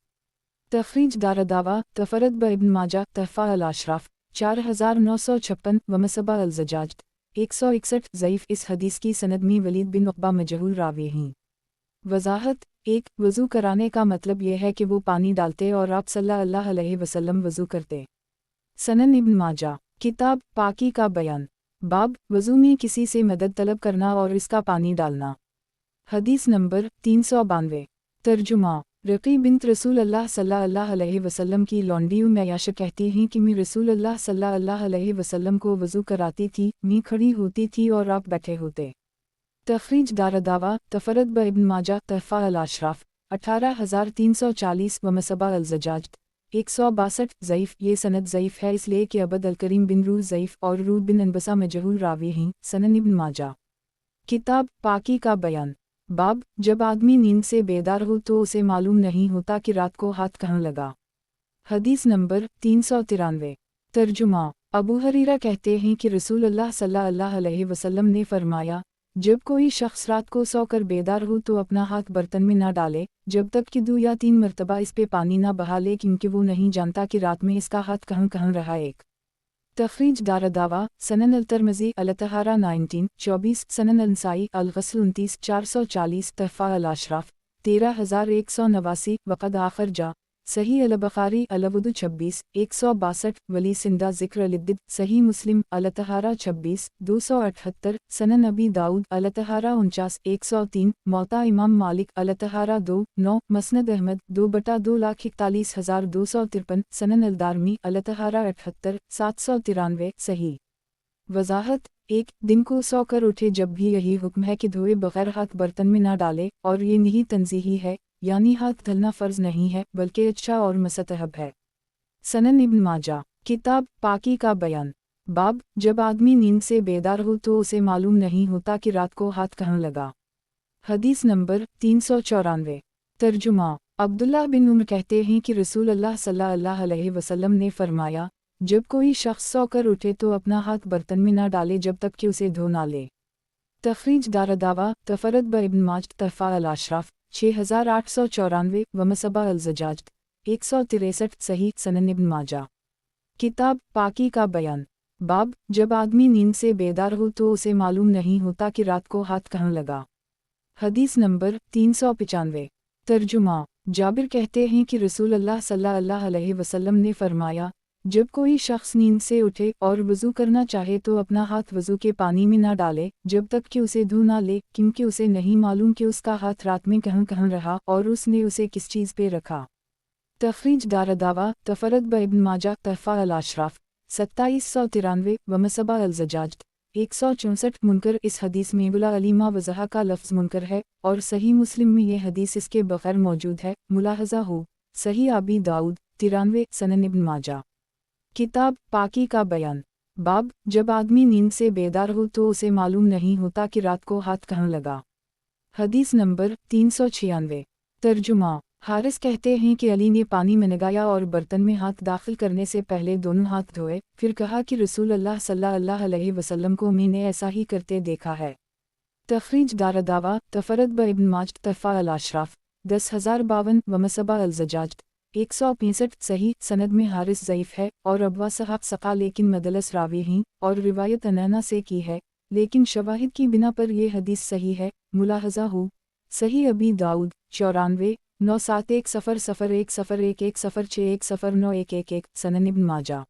तखरीज दारदावा तफरद ब इब्न माजा तहफ़ा अल-अशराफ 4956 वमसबा अल-ज़जाज 161 ज़ईफ़। इस हदीस की सनद में वलीद बिन उक़बा मजहूल रावी हैं। वज़ाहत एक वज़ू कराने का मतलब यह है कि वो पानी डालते और आप सल्लल्लाहु अलैहि वसल्लम वज़ू करते। सनन इब्न माजा किताब पाकी का बयान बाब वज़ू में किसी से मदद तलब करना और इसका पानी डालना। हदीस नंबर 392 तर्जुमा रक़ी बिन्त रसूलुल्लाह सल्लल्लाहु अलैहि वसल्लम की लौंडी मैयाशा कहती हैं कि मैं रसूलुल्लाह सल्लल्लाहु अलैहि वसल्लम को वज़ू कराती थी। मैं खड़ी होती थी और आप बैठे होते। तखरीज दारदावा तफरद ब इब्न माजा तहफ़ा अल-अशराफ 18340 वमसबा अल-ज़जाज 162 ज़ईफ़। ये सनद ज़ईफ़ है इसलिए कि अबद अल-करीम बिन रू ज़ईफ़ और रू बिन अनबसा मजहूल रावी हैं। सनन इब्न माजा किताब पाकी का बयान बाब जब आदमी नींद से बेदार हो तो उसे मालूम नहीं होता कि रात को हाथ कहाँ लगा। हदीस नंबर 393 तर्जुमा अबू हरीरा कहते हैं कि रसूलुल्लाह सल्लल्लाहु अलैहि वसल्लम ने फरमाया जब कोई शख्स रात को सोकर बेदार हो तो अपना हाथ बर्तन में न डाले जब तक कि 2 या 3 मरतबा इस पे पानी न बहा ले, क्योंकि वो नहीं जानता कि रात में इसका हाथ कहाँ कहाँ रहा। एक तखरीज दारदावा सनन अल-तिरमिज़ी अल-तहारा 19 24 सनन अल-नसाई अल-ग़स्ल 29 440 तहफ़ा अल-अशराफ 13189 वक़द आखरजा सही अल-बुखारी अल-वुदू 26 162 वली सिंदा ज़िक्र अल-इद्दिद सही मुस्लिम अल-तहारा 26 278 सनन अबी दाऊद अल-तहारा 49 103 मौता इमाम मालिक अल-तहारा 2 9 मसनद अहमद 2/241,253 सनन अल-दारमी अल-तहारा 78 793 सही। वज़ाहत एक दिन को सोकर उठे जब भी यही हुक्म है कि धोए बग़ैर हाथ बर्तन में न डाले, और ये नहीं तंज़ीही है, यानी हाथ धलना फ़र्ज़ नहीं है बल्कि अच्छा और मुस्तहब है। सनन इब्न माजा किताब पाकी का बयान बाब जब आदमी नींद से बेदार हो तो उसे मालूम नहीं होता कि रात को हाथ कहाँ लगा। हदीस नंबर 394 तर्जुमा अब्दुल्लाह बिन उमर कहते हैं कि रसूलुल्लाह सल्लल्लाहु अलैहि वसल्लम ने फरमाया जब कोई शख्स सोकर उठे तो अपना हाथ बर्तन में न डाले जब तक कि उसे धो ना ले। तखरीज दारदावा तफरद ब इब्न माज तहफ़ा अल-अशराफ 6894 वमसबा अल-ज़जाज 163 सही। सनन इब्न माजा किताब पाकी का बयान बाब जब आदमी नींद से बेदार हो तो उसे मालूम नहीं होता कि रात को हाथ कहाँ लगा। हदीस नंबर 395 तर्जुमा जाबिर कहते हैं कि रसूलुल्लाह सल्लल्लाहु अलैहि वसल्लम ने फरमाया जब कोई शख्स नींद से उठे और वज़ू करना चाहे तो अपना हाथ वज़ू के पानी में न डाले जब तक कि उसे धो ना ले, क्योंकि उसे नहीं मालूम कि उसका हाथ रात में कहाँ कहाँ रहा और उसने उसे किस चीज़ पे रखा। तखरीज दारदावा तफरद ब इब्न माजा तहफ़ा अल-अशराफ 2793 वमसबा अल-ज़जाज 164 मुनकर इस हदीस में बुला अलीमा वज़हा का लफ्ज़ मुनकर है और सही मुस्लिम में ये हदीस इसके बगैर मौजूद है। मुलाहज़ा हो सही अबी दाऊद 93 सनन इब्न माजा। किताब पाकी का बयान। बाब जब आदमी नींद से बेदार हो तो उसे मालूम नहीं होता कि रात को हाथ कहाँ लगा। हदीस नंबर 396। तर्जुमा हारिस कहते हैं कि अली ने पानी में लगाया और बर्तन में हाथ दाखिल करने से पहले दोनों हाथ धोए, फिर कहा कि रसूल अल्लाह सल्लल्लाहु अलैहि वसल्लम को मैंने ऐसा ही करते देखा है। तखरीज दारदावा तफरद ब इब्न माज तफ़ा अल अशराफ 10,052 वमसबा अल ज़जाज 165 सही सनद में हारिस ज़ईफ़ है और अबवा साहब सक़ा लेकिन मदलस रावी हैं और रिवायत अनैना से की है, लेकिन शवाहिद की बिना पर यह हदीस सही है। मुलाहज़ा हो सही अबी दाऊद 94 971 001 01 06 1091 सनन इब्न माजा।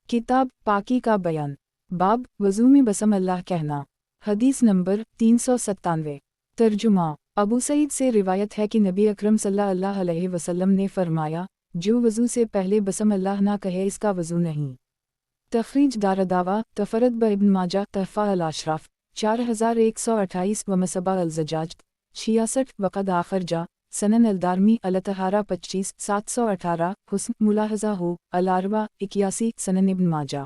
किताब पाकी का बयान। बाब वज़ू में बसम अल्लाह कहना। हदीस नंबर 397। तर्जुमा अबू सईद से रिवायत है कि नबी अकरम सल्लल्लाहु अलैहि वसल्लम ने फरमाया, जो वज़ू से पहले बसम अल्लाह ना कहे इसका वज़ू नहीं। तखरीज दारदावा तफरद ब इब्न माजा तहफ़ा अल अशराफ 4128 वमसबा अल ज़जाज 66 वक़द आखर जा सनन अलदारमी अलतहारा 25 718 हुस्न। मुलाहज़ा हो अल-अरवा 81 सनन इब्न माजा।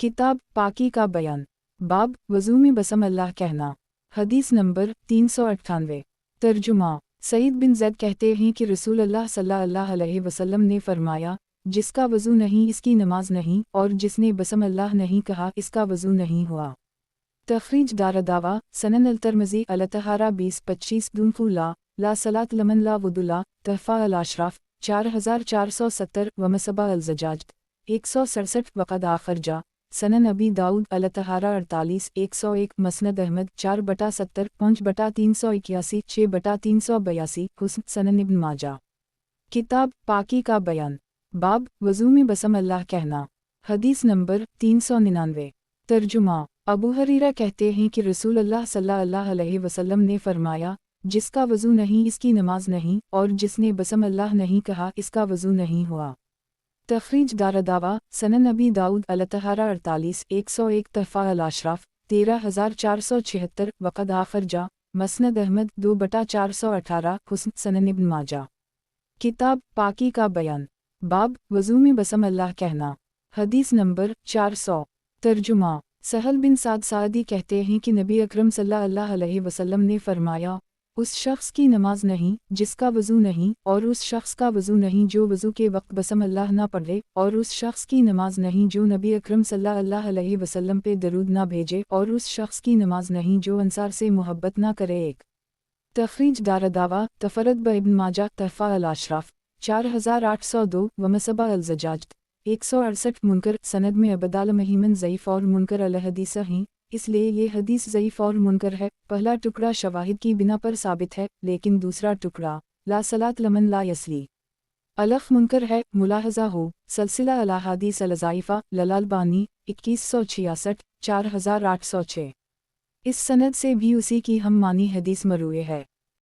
किताब पाकी का बयान। बाब वज़ू में बसम अल्लाह कहना। हदीस नंबर 398। तर्जुमा सईद बिन ज़ैद कहते हैं कि रसूल अल्लाह सल्लल्लाहु अलैहि वसल्लम ने फरमाया, जिसका वज़ू नहीं इसकी नमाज नहीं और जिसने बसम अल्लाह नहीं कहा इसका वज़ू नहीं हुआ। तखरीज दारदावा सनन अल-तिरमिज़ी अलतहारा 20-25 दुनफुला ला सलात लमन ला वुदुला तहफ़ा अल अशराफ 4470 वमसबा अल ज़जाज 167 वक़द आखर जा सनन अबी दाऊद अलतहारा 48 101 मसनद अहमद 4/70 5/381 6/382 हुस्न सनन इब्न माजा। किताब पाकी का बयान। बाब वज़ू में बसम अल्लाह कहना। हदीस नंबर 399। तर्जुमा अबू हरीरा कहते हैं कि रसूल अल्लाह सल्लल्लाहु अलैहि वसल्लम ने फरमाया, जिसका वज़ू नहीं इसकी नमाज नहीं और जिसने बसम अल्लाह नहीं कहा इसका वज़ू नहीं हुआ। तखरीज दारदावा सनन अबी दाऊद अलतहारा 48 101 तहफ़ा अल अशराफ 13476 वक़द आखर जा मसनद अहमद 2/418 हुस्न सनन इब्न माजा। किताब पाकी का बयान। बाब वज़ू में बसम अल्लाह कहना। हदीस नंबर 400। तर्जुमा सहल बिन साद सादी कहते हैं कि नबी अकरम सल्लल्लाहु अलैहि वसल्लम ने फरमाया, उस शख्स की नमाज नहीं जिसका वज़ू नहीं और उस शख्स का वज़ू नहीं जो वज़ू के वक्त बसम अल्लाह ना पढ़े और उस शख्स की नमाज नहीं जो नबी अकरम सल्लल्लाहु अलैहि वसल्लम पे दरूद ना भेजे और उस शख्स की नमाज नहीं जो अंसार से मोहब्बत ना करे। एक तखरीज दारदावा तफरद ब इब्न माजा तहफ़ा अल अशराफ 4802 वमसबा अल ज़जाज 168 मुनकर सनद में अबदाल महीमन ज़ईफ़ और मुनकर अल हदीस हैं, इसलिए ये हदीस ज़ईफ़ और मुनकर है। पहला टुकड़ा शवाहिद की बिना पर साबित है, लेकिन दूसरा टुकड़ा ला सलात लमन ला यसली अलफ़ मुनकर है। मुलाहज़ा हो सलसिला अल अहादीस अल ज़ाइफ़ा ललालबानी 2166 4806। इस सनद से भी उसी की हम मानी हदीस मरूए है।